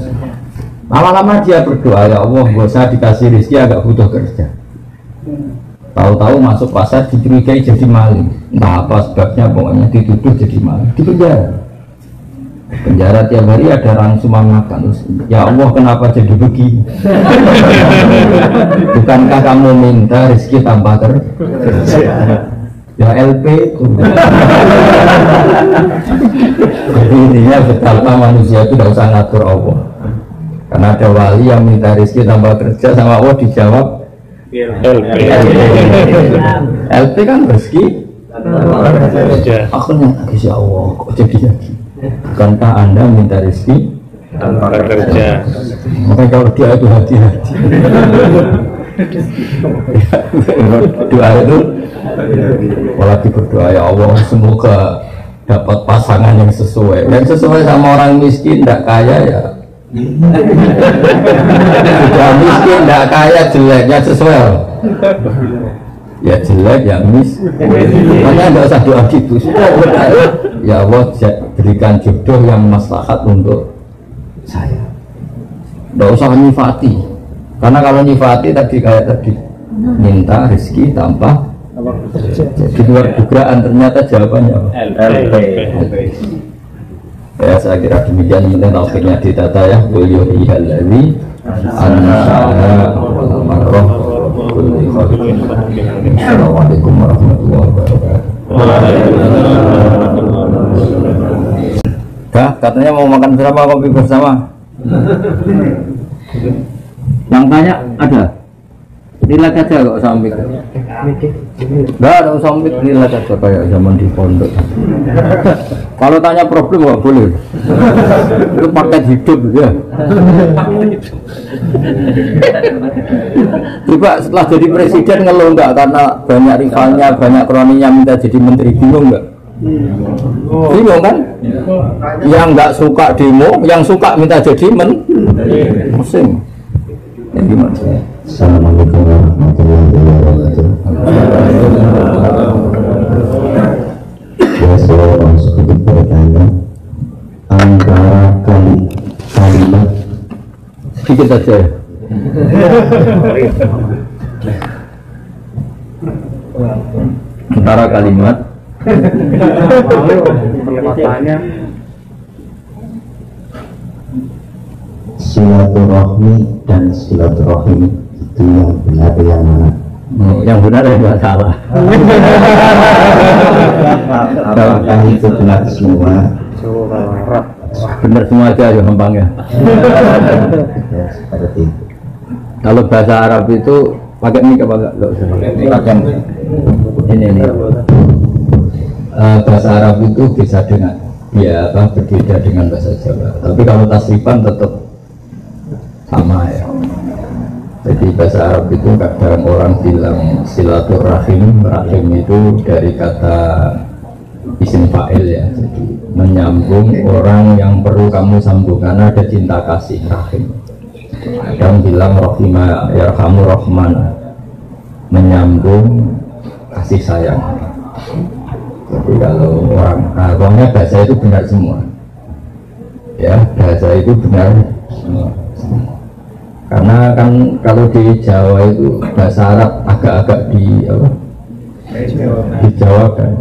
S2: Lama-lama dia berdoa, ya Allah, buat saya dikasih rezeki agak butuh kerja. Tahu-tahu masuk pasar dicurigai jadi maling. Entah apa sebabnya, pokoknya dituduh jadi maling. Di penjara tiap hari ada orang cuma makan. Terus, ya Allah kenapa jadi begini? Bukankah kamu minta rezeki tambah kerja? Ya LP itu. Jadi intinya betapa manusia itu tidak usah ngatur Allah. Karena ada wali yang minta rezeki tambah kerja sama Allah dijawab LP kan rezeki akhirnya ya Allah kok jadi lagi. Bukankah Anda minta rezeki
S4: tanpa kerja?
S2: Makanya kalau dia itu hati-hati. Doa itu apalagi berdoa ya Allah semoga dapat pasangan yang sesuai sama orang miskin tidak kaya ya. Sudah miskin tidak kaya jeleknya sesuai ya jelek ya makanya tidak usah doa gitu. Ya Allah berikan jodoh yang maslahat untuk saya, tidak usah nyifati, karena kalau nyifati tadi kayak tadi minta rezeki tanpa di luar dugaan, ternyata jawabannya
S3: LP.
S2: ya saya kira demikian. Penting tauhidnya ditata ya, beliau ihalali ansaha marroh. Assalamualaikum warahmatullahi wabarakatuh. Katanya mau makan bersama, kopi bersama. Yang tanya ada. Nilai aja kok sampai. Enggak ada sampai nilai aja kayak zaman di pondok. Kalau tanya problem nggak boleh. Itu paket hidup ya. Coba setelah jadi presiden ngeluh enggak karena banyak rivalnya, banyak kroninya minta jadi menteri, bingung enggak? Bingung kan? Yang nggak suka demo, yang suka minta jadi pusing. Ya gimana?
S5: Assalamualaikum warahmatullahi wabarakatuh. Ya saya sedikit bertanya antara kalimat
S2: sedikit saja. Antara kalimat
S5: silaturahmi dan silaturahim itu yang benar yang mana?
S2: Yang benar ya nggak salah.
S5: Apakah itu benar semua?
S2: Benar semua aja ya gampang ya.
S5: Ya, seperti itu.
S2: Kalau bahasa Arab itu pakai mik apa enggak? Pakai ini. Bahasa Arab itu bisa dengan ya berbeda dengan bahasa Jawa. Tapi kalau tasrifan tetap sama ya. Jadi bahasa Arab itu kadang orang bilang silaturahim, rahim itu dari kata isim fa'il ya. Jadi menyambung orang yang perlu kamu sambung karena ada cinta kasih, rahim. Kadang bilang rahimah ya kamu rahman, menyambung kasih sayang. Jadi kalau orangnya bahasa itu benar semua. Ya, bahasa itu benar semua. Karena kan kalau di Jawa itu bahasa Arab agak-agak dijawabkan.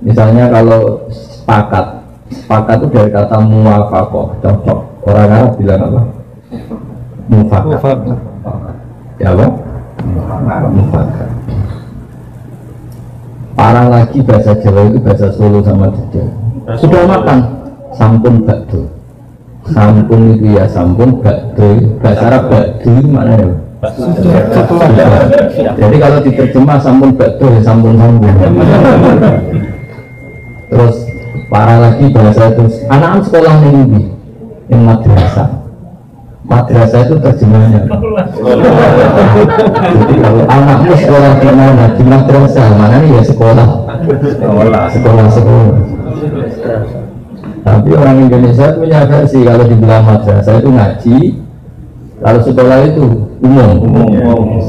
S2: Misalnya kalau sepakat itu dari kata muwafaqah, cocok. Orang Arab bilang apa? Mufakat. Ya apa? Mufakat. Parah lagi bahasa Jawa itu bahasa Solo sama Jogja. Sudah makan, sampun bakdo. Sampun itu ya sampun bakdo. Bahasa Arab bakdo mana ya? Jadi kalau diterjemah sampun bakdo ya sampun. Terus parah lagi bahasa itu anak sekolah ini yang madrasah itu terjemahnya. Jadi kalau anakmu sekolah di mana? Di madrasah mana nih ya sekolah. Tapi orang Indonesia punya versi kalau dibilang madrasah itu ngaji, kalau sekolah itu umum.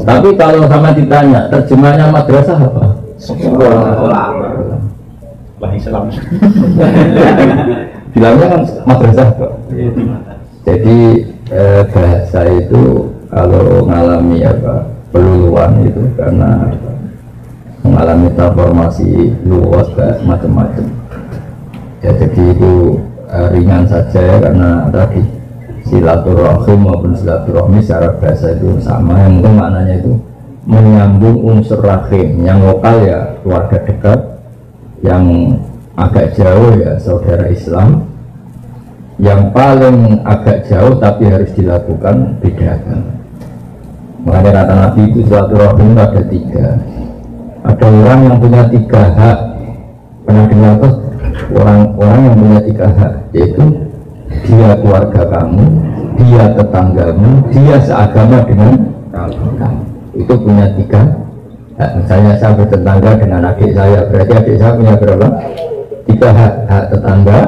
S2: Tapi kalau sama ditanya terjemahnya madrasah apa?
S3: Sekolah. Lah Islam.
S2: Bilangnya kan madrasah kok. Jadi bahasa itu kalau mengalami apa peluluan itu karena mengalami transformasi luas macam-macam. Ya, jadi itu ringan saja ya, karena tadi silaturahim maupun silaturahmi secara bahasa itu sama. Yang penting maknanya itu menyambung unsur rahim. Yang lokal ya keluarga dekat, yang agak jauh ya saudara Islam, yang paling agak jauh tapi harus dilakukan bedakan. Makanya kata Nabi itu silaturahim ada 3. Ada orang yang punya 3 hak. Pernah dengar tuh orang yang punya 3 hak, yaitu dia keluarga kamu, dia tetanggamu, dia seagama dengan kamu. Itu punya 3 hak. Misalnya saya bertetangga dengan adik saya, berarti adik saya punya berapa? 3 hak. Hak tetangga,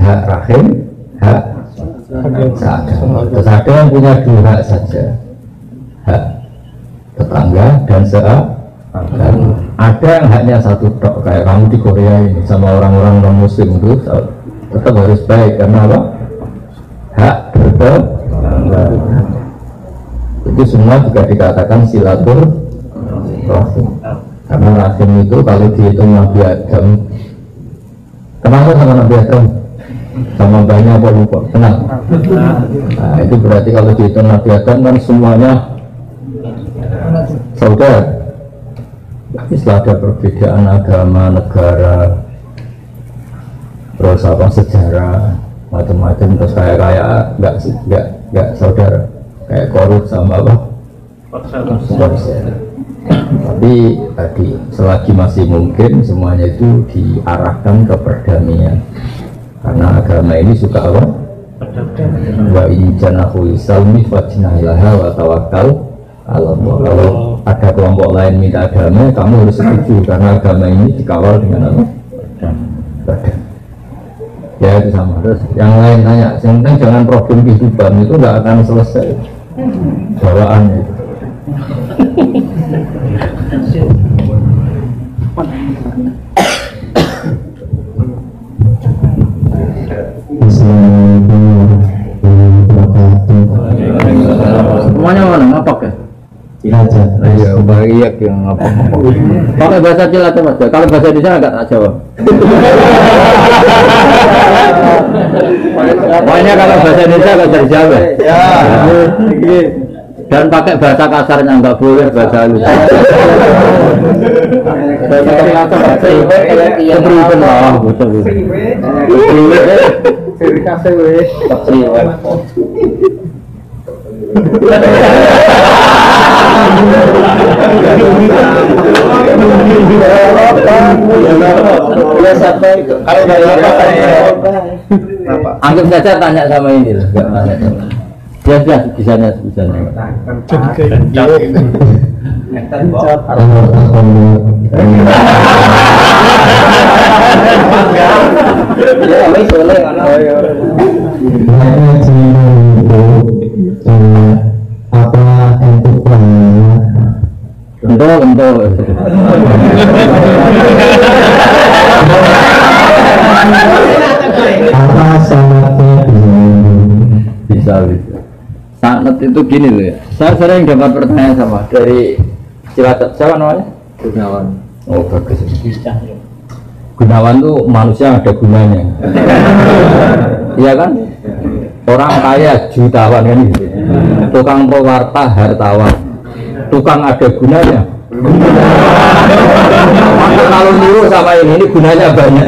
S2: hak rahim, hak seagama. Terus ada yang punya 2 hak saja, hak tetangga dan seagama. Ada yang haknya 1 tok, kayak kamu di Korea ini sama orang-orang non muslim itu tetap harus baik karena apa? Hak bertetangga. Itu semua juga dikatakan silaturahim. Karena rahim itu kalau dihitung Nabi Adam, kenapa sama Nabi Adam? Sama banyak apa lupa? Kenal? Nah itu berarti kalau dihitung Nabi Adam kan semuanya saudara. Tapi setelah ada perbedaan agama, negara, terus apa sejarah, macam-macam, terus kayak nggak saudara, kayak korup sama apa? Tapi tadi selagi masih mungkin semuanya itu diarahkan ke perdamaian. Karena agama ini suka apa? Wa in janahu salmi fajnahilaha wa tawakkal ala Allah. Kalau ada kelompok lain minta damai, kamu harus setuju karena agama ini dikawal dengan apa? Perdamaian. Ya itu sama. Terus yang lain tanya, yang penting jangan problem kehidupan, itu nggak akan selesai bawaannya. Semuanya mana ngapak ya?
S5: Cilacap.
S2: Iya, bahagia yang ngapak. Pakai bahasa Cilacap mas. Kalau bahasa Indonesia agak tak jawab. Pokoknya kalau bahasa Indonesia agak terjawab. Ya. Dan pakai bahasa kasarnya nggak boleh, bahasa halus. Kepriben lah, betul. Anggap saja tanya sama ini lah, nggak tanya sama. Ya, bisanya.
S5: Apa untuk
S2: Tentu.
S5: apa sanatnya
S2: Bisa. Sanat itu gini loh ya. Saya sering dapat pertanyaan sama dari Cilacap. Siapa namanya? Gunawan. Oh bagus. Gunawan tuh manusia ada gunanya. Iya kan? Orang kaya jutawan kan gitu. Tukang pewarta hartawan. Tukang ada gunanya. Kalau niru sama ini gunanya banyak.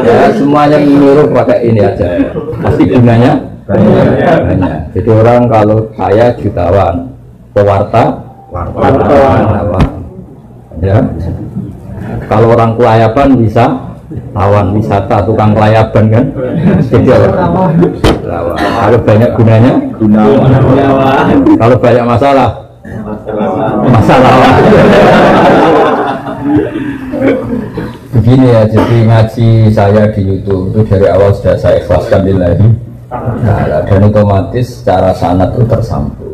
S2: Ya, semuanya niru pakai ini aja. Pasti gunanya banyak. Jadi orang kalau kaya jutawan, pewarta wartawan. Ya. Kalau orang kelayaban bisa lawan wisata, tukang kelayaban kan. Jadi lawan. Kalau banyak gunanya kalau banyak masalah gini ya, jadi ngaji saya di YouTube itu dari awal sudah saya ikhlaskan lillahi ta'ala, dan otomatis secara sanad itu tersambung.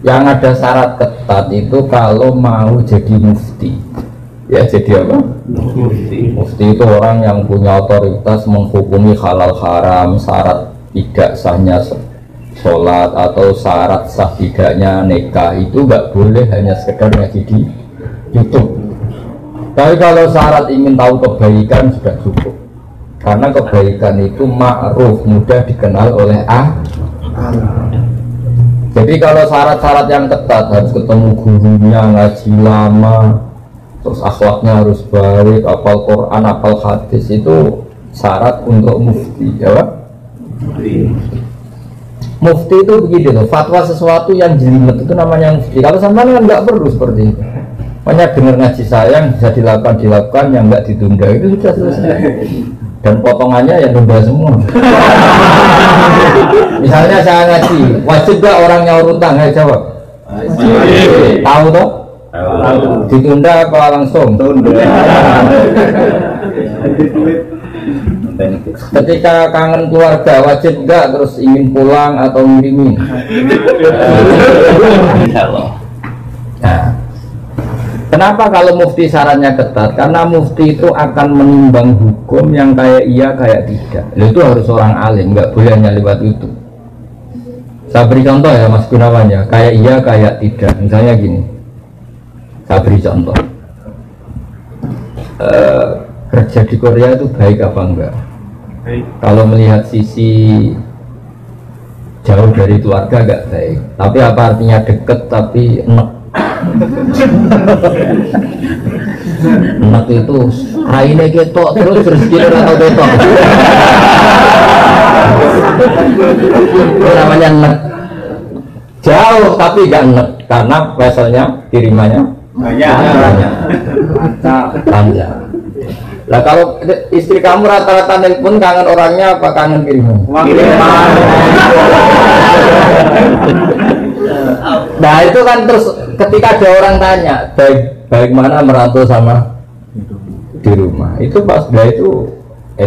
S2: Yang ada syarat ketat itu kalau mau jadi mufti. Ya jadi apa? Mufti itu orang yang punya otoritas menghukumi halal haram, syarat tidak sahnya sholat atau syarat sah tidaknya nikah itu nggak boleh hanya sekedar ngaji di YouTube. Tapi kalau syarat ingin tahu kebaikan sudah cukup, karena kebaikan itu ma'ruf, mudah dikenal oleh Jadi kalau syarat-syarat yang ketat harus ketemu gurunya, ngaji lama, terus akhlaknya harus baik, hafal Quran, hafal hadis, itu syarat untuk mufti, ya Pak? Mufti itu begitu loh, fatwa sesuatu yang jelimet itu namanya mufti. Kalau sampai kan nggak perlu seperti itu. Banyak dengar ngaji saya yang bisa dilakukan, yang nggak ditunda itu sudah selesai. Dan potongannya yang tunda semua. Misalnya saya ngaji, wajib gak orang nyaur utang? Ayo jawab. Tahu toh? Ditunda apa langsung? Tunda. Ketika kangen keluarga wajib gak terus ingin pulang atau ngirimin? Nah, kenapa kalau mufti syaratnya ketat? Karena mufti itu akan menimbang hukum yang kayak iya kayak tidak. Itu harus orang alim, nggak boleh hanya lewat itu. Saya beri contoh ya Mas Gunawan ya, kayak iya kayak tidak. Misalnya gini, saya beri contoh. Kerja di Korea itu baik apa enggak? Kalau melihat sisi jauh dari keluarga enggak baik. Tapi apa artinya deket tapi enak? Enak itu raine ketok terus rezeki ora ketok. Itu namanya enak. Jauh tapi enggak enak karena veselnya kirimannya banyak. Panjang. Lah kalau istri kamu rata-rata nelpon kangen orangnya apa kangen kiriman? Kiriman. Nah itu kan terus ketika ada orang tanya baik mana merantau sama di rumah itu pas itu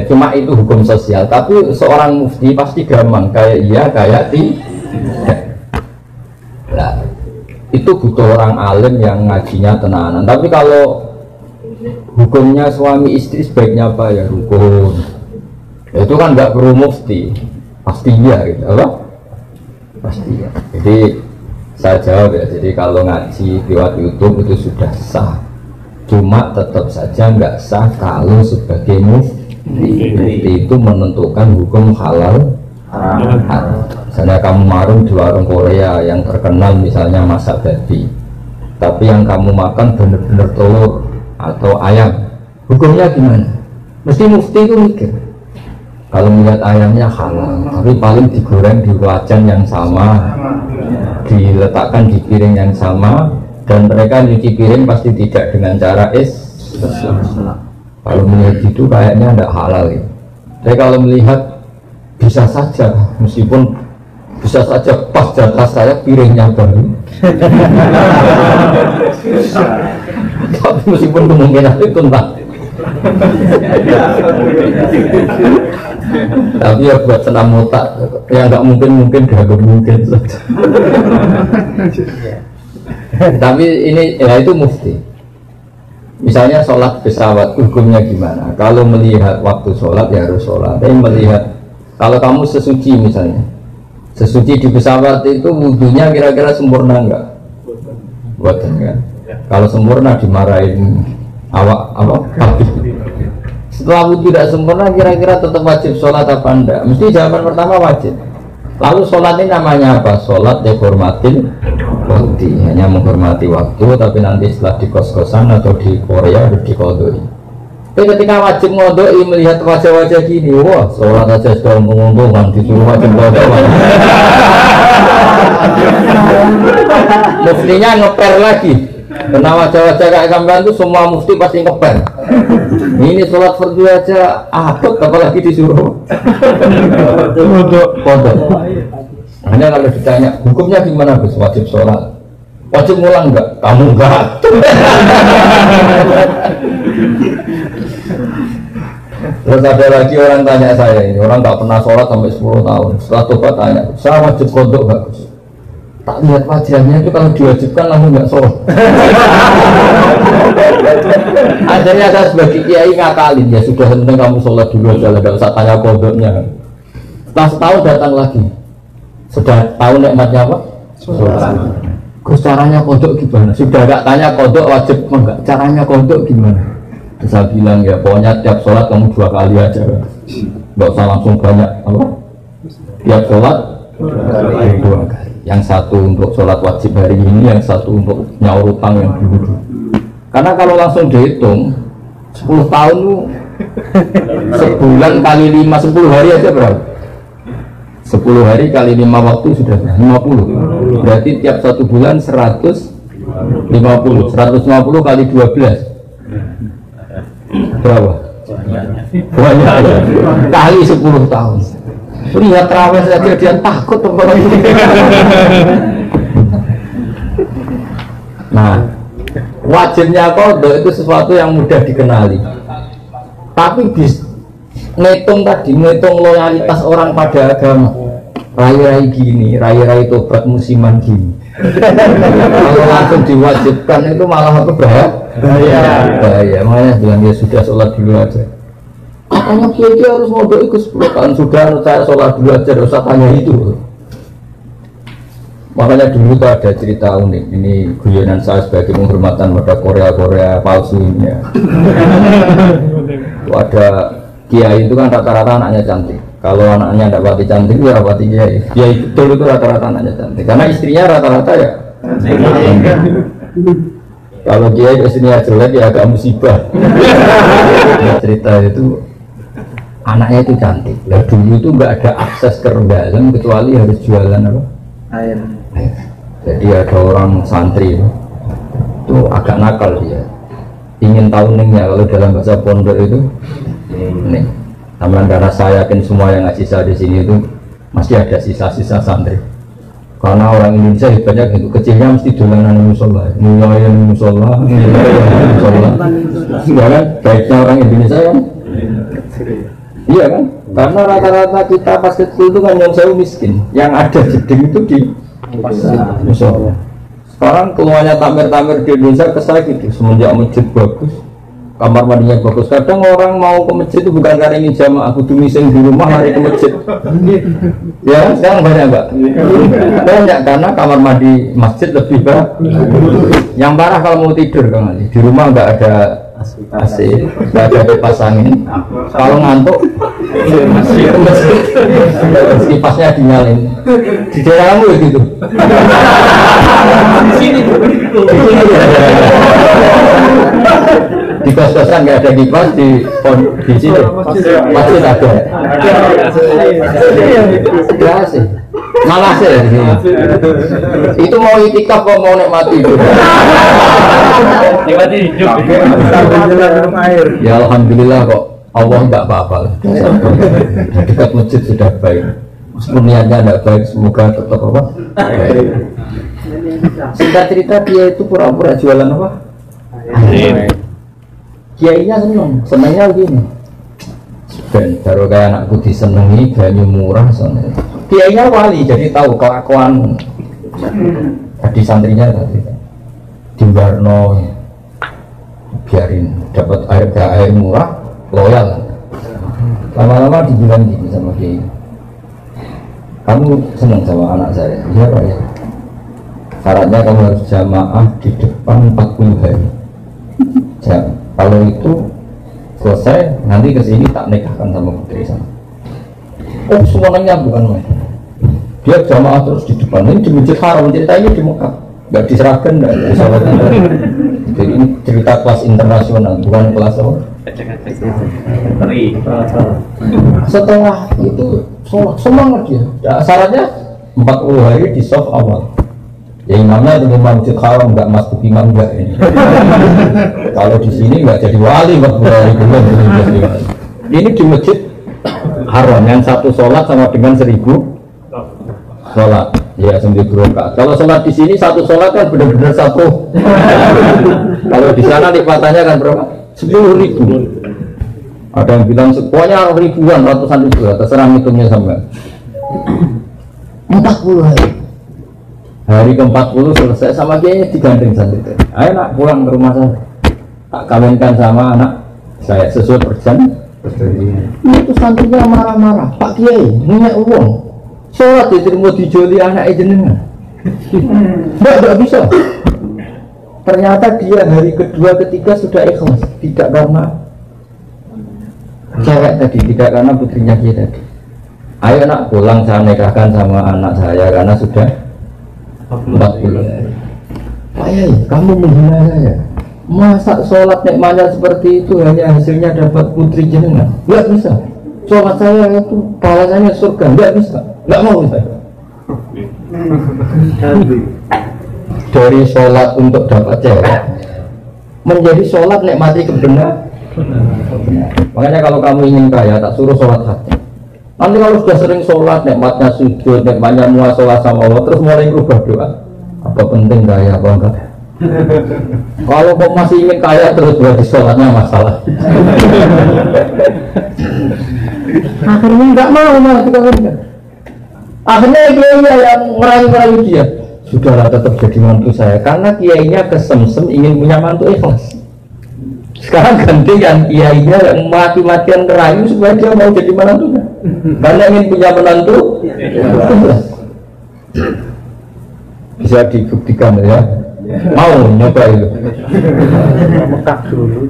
S2: cuma itu hukum sosial, tapi seorang mufti pasti gampang kayak iya kayak tidak. Nah itu butuh orang alim yang ngajinya tenanan. Tapi kalau hukumnya suami istri sebaiknya apa ya rukun, itu kan nggak perlu mufti, pasti iya gitu, apa? Pasti ya. Jadi saya jawab ya, jadi kalau ngaji lewat YouTube itu sudah sah, cuma tetap saja nggak sah kalau sebagai mufti. Mufti itu menentukan hukum halal haram. Misalnya kamu marung di warung Korea yang terkenal misalnya masak babi, tapi yang kamu makan bener-bener telur atau ayam, hukumnya gimana? Mesti mufti itu mikir. Kalau melihat ayamnya halal, tapi paling digoreng di wajan yang sama, diletakkan di piring yang sama, dan mereka nyuci piring pasti tidak dengan cara Kalau melihat itu kayaknya tidak halal ya. Tapi kalau melihat bisa saja, meskipun bisa saja pas jatah saya piringnya baru. Tapi meskipun kemungkinan itu entah. Tapi ya buat senam otak yang nggak mungkin gak mungkin saja. Tapi ini ya itu mufti. Misalnya sholat pesawat hukumnya gimana? Kalau melihat waktu sholat ya harus sholat. Tapi melihat kalau kamu sesuci misalnya, sesuci di pesawat itu wudhunya kira-kira sempurna enggak? Buatan kan? Kalau sempurna dimarahin awak apa? Habis. Setelah wudhu tidak sempurna kira-kira tetap wajib sholat apa enggak? Mesti jawaban pertama wajib. Lalu sholat ini namanya apa? Sholat dihormatin waktu, hanya menghormati waktu, tapi nanti setelah di kos-kosan atau di Korea harus dikodoi. Tapi ketika wajib ngodoi melihat wajah-wajah gini, wah sholat aja sudah menguntungkan, disuruh wajib ngodoi. Muftinya ngeper lagi. Karena wajah-wajah kayak sampean itu semua mufti pasti ngeper. Ini sholat fardu aja abot, apalagi disuruh kodok. Hanya kalau ditanya hukumnya gimana Gus, wajib sholat, wajib ngulang enggak? Kamu enggak. Terus ada lagi orang tanya saya, ini orang nggak pernah sholat sampai 10 tahun. Setelah tobat tanya, saya wajib kodok nggak? Tak lihat wajahnya itu kalau diwajibkan langsung nggak sholat. Akhirnya saya sebagai kiai ngakalin, ya sudah penting kamu sholat dulu aja, nggak usah tanya kodoknya. Setelah setahun datang lagi, sudah tahu nikmatnya apa? Sholat. Terus caranya kodok gimana? Sudah nggak tanya kodok wajib enggak? Caranya kodok gimana? Terus saya bilang ya pokoknya tiap sholat kamu 2 kali aja, nggak usah langsung banyak apa? Tiap sholat 2 kali. Yang satu untuk sholat wajib hari ini, yang satu untuk nyaur utang yang dulu. Karena kalau langsung dihitung 10 tahun itu sebulan kali 5, 10 hari aja berapa? 10 hari kali 5 waktu sudah 50. Berarti tiap 1 bulan 150. 150 kali 12 berapa? Banyak ya. Kali 10 tahun. Lihat terawih saja dia takut orang ini. Nah, wajibnya qadha itu sesuatu yang mudah dikenali. Tapi ngitung loyalitas orang pada agama. Rai-rai gini, rai-rai tobat musiman gini. Kalau langsung diwajibkan itu malah apa bahaya? Bahaya. Makanya bilang dia sudah sholat dulu aja. Katanya kiai harus modal ikut 10 tahun sudah, saya sholat dulu aja, usah tanya itu. Makanya dulu tuh ada cerita unik, ini guyonan saya sebagai penghormatan pada Korea palsu ini ya. Ada kiai itu kan rata-rata anaknya cantik. Kalau anaknya tidak pati cantik, ya pati kiai. Kiai betul itu rata-rata anaknya cantik, karena istrinya rata-rata ya. Kalau kiai istrinya jelek ya agak musibah. Cerita itu anaknya itu cantik. Lah dulu itu nggak ada akses ke rendang kecuali harus jualan apa? Air. Jadi ada orang santri itu agak nakal dia. Ingin tahu nengnya kalau dalam bahasa pondok itu nih. Namun karena saya yakin semua yang ngaji saya di sini itu masih ada sisa-sisa santri. Karena orang Indonesia hebatnya gitu, kecilnya mesti dolanan musola, nulayan musola. Ya kan, baiknya orang Indonesia kan. Iya kan? Karena rata-rata kita pas kecil itu kan yang jauh miskin. Yang ada jeding itu di musola. Sekarang keluarnya tamer-tamer di Indonesia kesal gitu. Semenjak masjid bagus, kamar mandinya bagus. Kadang orang mau ke masjid itu bukan karena ingin jamaah, kudu mising di rumah lari ke masjid. Ya sekarang banyak enggak? Banyak karena kamar mandi masjid lebih banyak. Yang parah kalau mau tidur kan di rumah enggak ada AC, nggak ada kipas angin. Kalau ngantuk, kipasnya dinyalin. Di daerahmu ya gitu. Di sini, di kos-kosan nggak ada kipas, di sini masih ada. Ya sih. Malah sih itu mau itikaf kok mau nikmati hidup.
S1: Nikmati hidup.
S2: Ya alhamdulillah kok Allah enggak apa-apa. Dekat masjid sudah baik. Meskipun niatnya tidak baik, semoga tetap apa? Baik. Singkat cerita dia itu pura-pura jualan apa? Kiainya senangnya begini. Ben, baru kayak anakku disenangi, banyu murah soalnya. Kiainya wali, jadi tahu kelakuan tadi santrinya tadi di Warno biarin dapat air murah, loyal. Lama-lama dibilang gini sama Kiai, kamu senang sama anak saya? Iya Pak ya. Syaratnya kamu harus jamaah di depan 40 hari. Kalau itu selesai, nanti kesini tak nikahkan sama putri sana. Oh semuanya bukan main. Dia jamaah terus di depan, ini di Masjid Haram, cerita ini di Mekah, nggak diserahkan, nggak disalahkan. Jadi ini cerita kelas internasional, bukan kelas apa? Setelah itu semangat dia. Syaratnya 40 hari di soft awal. Ya imamnya itu Masjid Haram, nggak masuk imam nggak ini. Kalau di sini nggak jadi wali 40 hari belum jadi wali. Ini di Masjid Haram yang satu sholat sama dengan 1000 sholat. Ya 1000 rakaat. Kalau sholat di sini satu sholat kan benar-benar satu. Kalau di sana lipatannya kan berapa? 10.000. Ada yang bilang pokoknya ribuan, ratusan ribu, terserah hitungnya sampai 40 hari. Hari ke-40 selesai sama kiai digandeng santri. Ayo nak pulang ke rumah saya. Tak kawinkan sama anak saya sesuai perjanjian. Itu santrinya marah-marah. Pak Kiai, minyak uang. Sholat diterima dijoli anak jenengan. Tidak bisa. Ternyata dia hari kedua ketiga sudah ikhlas. Tidak karena cewek tadi, tidak karena putrinya dia tadi. Ayo nak pulang, saya nikahkan sama anak saya karena sudah 40. Pak Yai, kamu menghina saya. Masa sholat nikmatnya seperti itu hanya hasilnya dapat putri jenengan? Enggak bisa. Sholat saya itu balasannya surga. Enggak bisa. Enggak mau saya. Dari sholat untuk dapat cewek menjadi sholat nikmati kebenaran. Makanya kalau kamu ingin kaya, tak suruh sholat hati. Nanti kalau sudah sering sholat, nikmatnya sujud, nikmatnya muasalah sama Allah, terus mulai berubah doa. Apa penting kaya apa enggak? Kalau kok masih ingin kaya terus berarti sholatnya masalah. Akhirnya enggak mau malah kita kan. Akhirnya kiainya yang ngerayu-ngerayu dia. Sudahlah tetap jadi mantu saya karena kiainya kesemsem ingin punya mantu ikhlas. Sekarang gantikan kiainya yang mati-matian ngerayu supaya dia mau jadi menantunya. Karena ingin punya menantu ikhlas. Bisa dibuktikan ya. Mau nyoba itu.
S4: Mekah dulu.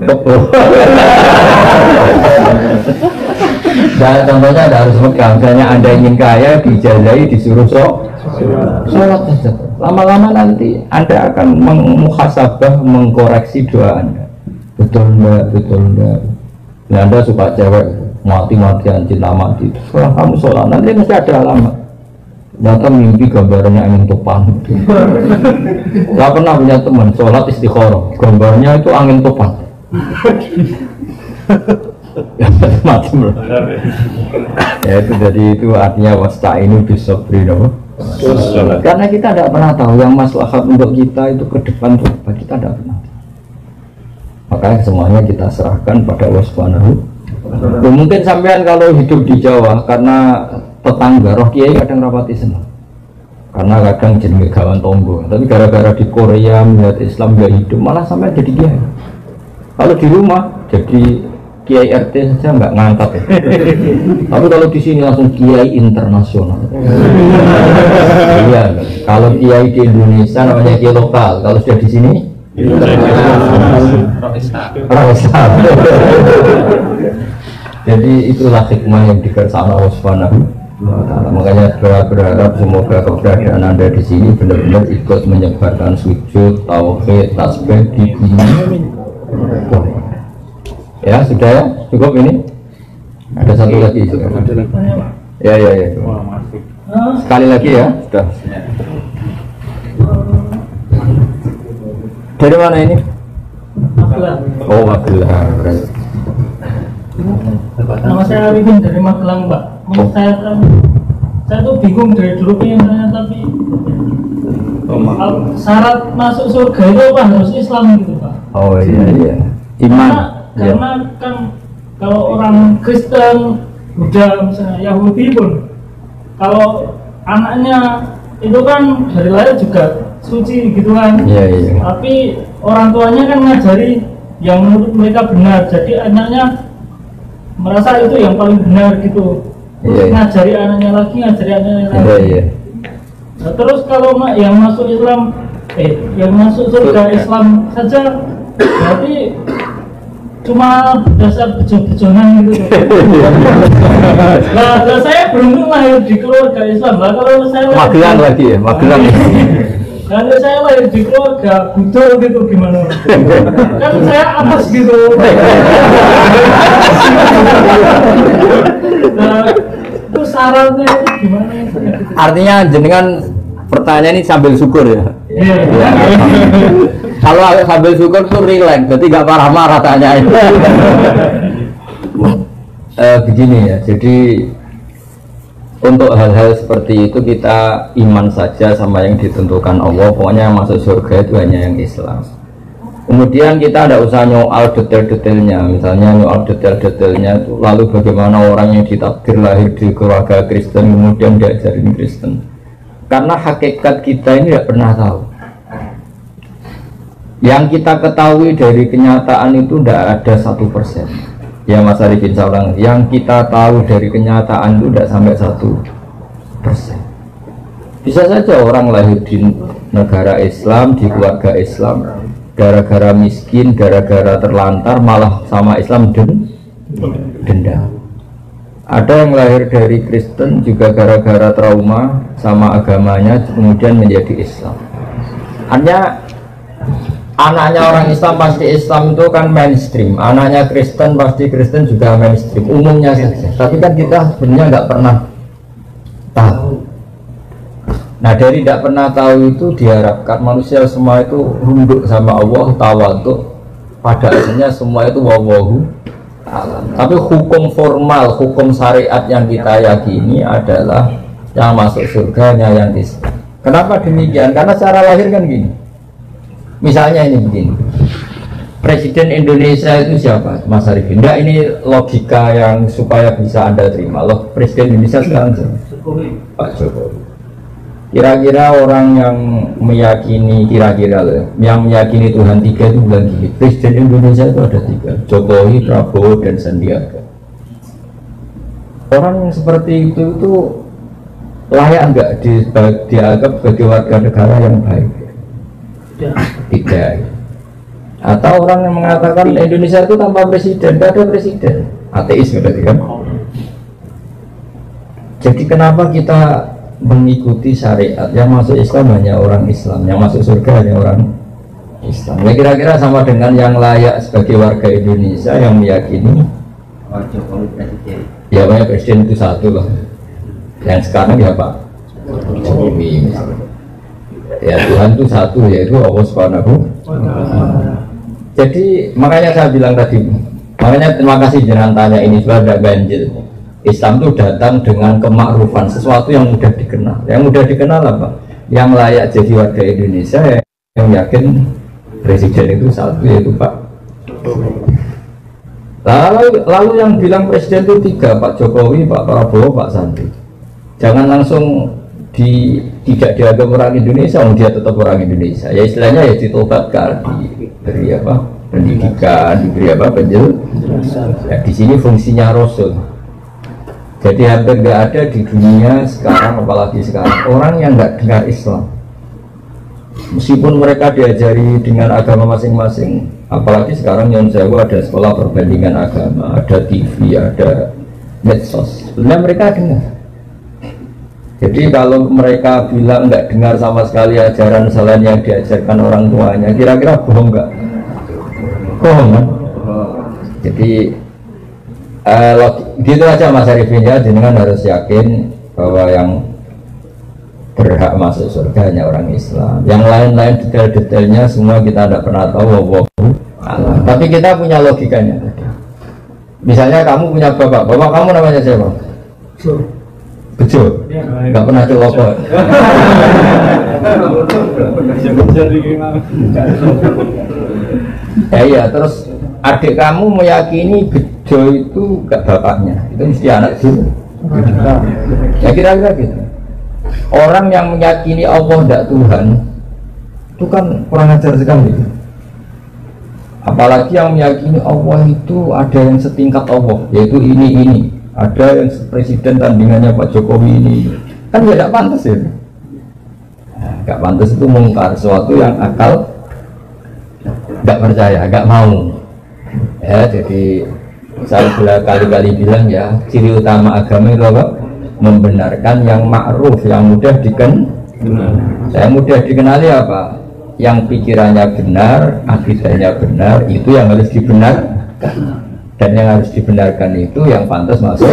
S2: Dan contohnya ada harus Mekah. Misalnya Anda ingin kaya, dijazahi, disuruh sholat saja. Lama-lama nanti Anda akan muhasabah, mengkoreksi doa Anda. Betul enggak? Nah, Anda suka cewek mati-matian cinta mati. Setelah kamu sholat nanti mesti ada alamat. Nyata mimpi gambarnya angin topan. Gak pernah punya teman sholat istikharah, gambarnya itu angin topan. Macam loh. Ya itu jadi itu artinya wasta'inu bisabri, no? Karena kita tidak pernah tahu yang maslahat untuk kita itu ke depan itu apa, kita tidak pernah. Makanya semuanya kita serahkan pada Allah Subhanahu. Mungkin sampean kalau hidup di Jawa karena tetangga roh kiai kadang rapati senang karena kadang jenenge gawan tonggo, tapi gara-gara di Korea melihat Islam gak hidup malah sampai jadi kiai. Kalau di rumah jadi kiai RT saja nggak ngangkat ya. Tapi kalau di sini langsung kiai internasional. Iya, kalau kiai di Indonesia namanya kiai lokal, kalau sudah di sini Raisa. Jadi itulah hikmah yang dikersakkan Allah Subhanahu wa Ta'ala. Makanya berharap semoga keberadaan Anda di sini benar-benar ikut menyebarkan sujud, tauhid, tasbih di dunia. Ya sudah ya, cukup ini. Ada satu lagi. Ya. Sekali lagi ya, sudah. Dari mana ini?
S6: Magelang.
S2: Oh, Magelang.
S6: Nama saya Arifin dari Magelang, Pak. Menurut saya tuh bingung dari dulu pengen tanya, tapi syarat masuk surga itu apa harus Islam gitu, Pak?
S2: Oh iya. Iman.
S6: Karena kan kalau orang Kristen, Buddha, misalnya Yahudi pun, kalau anaknya itu kan dari lahir juga suci gitu kan.
S2: Iya.
S6: Tapi orang tuanya kan ngajari yang menurut mereka benar, jadi anaknya merasa itu yang paling benar gitu. Terus ngajari anaknya lagi. Iya. Nah, terus kalau yang masuk Islam, yang masuk surga Islam saja, berarti cuma dasar bejo-bejonan gitu. Nah, saya beruntung lahir di keluarga Islam. Lah kalau saya
S2: Magelang lagi ya, Magelang.
S6: Kalau saya lahir di keluarga budol gitu gimana? Kan saya atas gitu. Nah, itu syaratnya itu gimana?
S2: Artinya jenengan pertanyaan ini sambil syukur ya.
S6: Iya.
S2: Kalau sambil syukur tuh rileks, jadi nggak marah-marah tanyain. Begini ya, jadi untuk hal-hal seperti itu kita iman saja sama yang ditentukan Allah. Pokoknya yang masuk surga itu hanya yang Islam. Kemudian kita tidak usah nyoal detail-detailnya, misalnya nyoal detail-detailnya itu lalu bagaimana orang yang ditakdir lahir di keluarga Kristen kemudian diajarin Kristen. Karena hakikat kita ini tidak pernah tahu. Yang kita ketahui dari kenyataan itu tidak ada 1%. Ya Mas Arifin saya ulang, yang kita tahu dari kenyataan itu tidak sampai 1%. Bisa saja orang lahir di negara Islam, di keluarga Islam, gara-gara miskin, gara-gara terlantar malah sama Islam dendam. Ada yang lahir dari Kristen juga gara-gara trauma sama agamanya kemudian menjadi Islam. Hanya anaknya orang Islam pasti Islam itu kan mainstream, anaknya Kristen pasti Kristen juga mainstream, umumnya saja. Tapi kan kita sebenarnya nggak pernah tahu. Nah dari tidak pernah tahu itu diharapkan manusia semua itu runduk sama Allah, tawadhu, pada akhirnya semua itu wallahu a'lam. Tapi hukum formal, hukum syariat yang kita yakini adalah yang masuk surganya yang Islam. Kenapa demikian? Karena secara lahir kan gini. Misalnya ini begini, Presiden Indonesia itu siapa? Mas Arifin. Enggak, ini logika yang supaya bisa Anda terima. Loh, Presiden Indonesia sekarang siapa? Pak Jokowi. Kira-kira orang yang meyakini, yang meyakini Tuhan tiga itu bilang gini, Presiden Indonesia itu ada 3, Jokowi, Prabowo, dan Sandiaga. Orang yang seperti itu layak enggak dianggap sebagai warga negara yang baik? Tidak. Atau orang yang mengatakan Indonesia itu tanpa presiden, tidak ada presiden, ateis berarti kan? Jadi kenapa kita mengikuti syariat? Yang masuk Islam hanya orang Islam, yang masuk surga hanya orang Islam. Ya kira-kira sama dengan yang layak sebagai warga Indonesia yang meyakini
S1: Jokowi presiden.
S2: ya banyak presiden itu satu loh. Yang sekarang ya Pak Jokowi misalnya. Ya Tuhan itu satu, yaitu Allah Subhanahu. Jadi makanya saya bilang tadi, makanya terima kasih jangan tanya ini sudah ada ganjil. Islam itu datang dengan kemakrufan, sesuatu yang mudah dikenal. Yang mudah dikenal apa? Yang layak jadi warga Indonesia, yang yakin presiden itu satu, yaitu Pak. Lalu yang bilang presiden itu 3, Pak Jokowi, Pak Prabowo, Pak Sandi. Jangan langsung tidak dianggap orang Indonesia, dia tetap orang Indonesia. Ya istilahnya ya ditobatkan, diberi apa? Pendidikan, diberi apa? Penjelasan. Ya, di sini fungsinya Rasul. Jadi hampir nggak ada di dunia sekarang, apalagi sekarang, orang yang nggak dengar Islam. Meskipun mereka diajari dengan agama masing-masing, apalagi sekarang yang saya ada sekolah perbandingan agama, ada TV, ada medsos. Sebenarnya mereka dengar. Jadi kalau mereka bilang nggak dengar sama sekali ajaran selain yang diajarkan orang tuanya, kira-kira bohong nggak? Bohong kan? Jadi gitu aja Mas Arifin ya, jenengan harus yakin bahwa yang berhak masuk surga hanya orang Islam. Yang lain-lain detail-detailnya semua kita tidak pernah tahu. Tapi kita punya logikanya. Misalnya kamu punya bapak kamu namanya siapa? Bejo. Nggak pernah celoko. Ya terus adik kamu meyakini Bejo itu gak bapaknya, itu mesti anak dulu. Ya kira-kira gitu. Orang yang meyakini Allah tidak Tuhan itu kan kurang ajar sekali. Apalagi yang meyakini Allah itu ada yang setingkat Allah, yaitu ini. Ada yang presiden tandingannya Pak Jokowi ini. Kan ya tidak pantas ya. Gak pantas itu mungkar, sesuatu yang akal gak percaya, gak mau. Ya jadi saya kali-kali bilang ya, ciri utama agama itu apa? Membenarkan yang ma'ruf, yang mudah dikenali. Yang mudah dikenali apa? Yang pikirannya benar, akidahnya benar, itu yang harus dibenarkan. Dan yang harus dibenarkan itu yang pantas masuk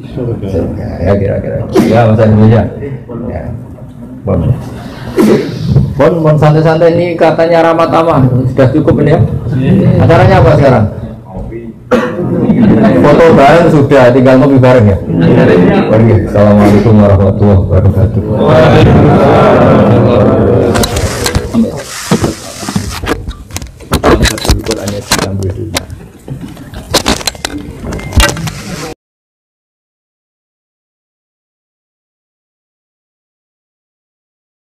S2: surga. Ya kira-kira. Ya Mas Indonesia. Ya. Bon santai-santai ini katanya Rahmat Amah sudah cukup ini ya. Acaranya apa sekarang? Foto bareng sudah, tinggal ngopi bareng ya. Assalamualaikum warahmatullahi wabarakatuh.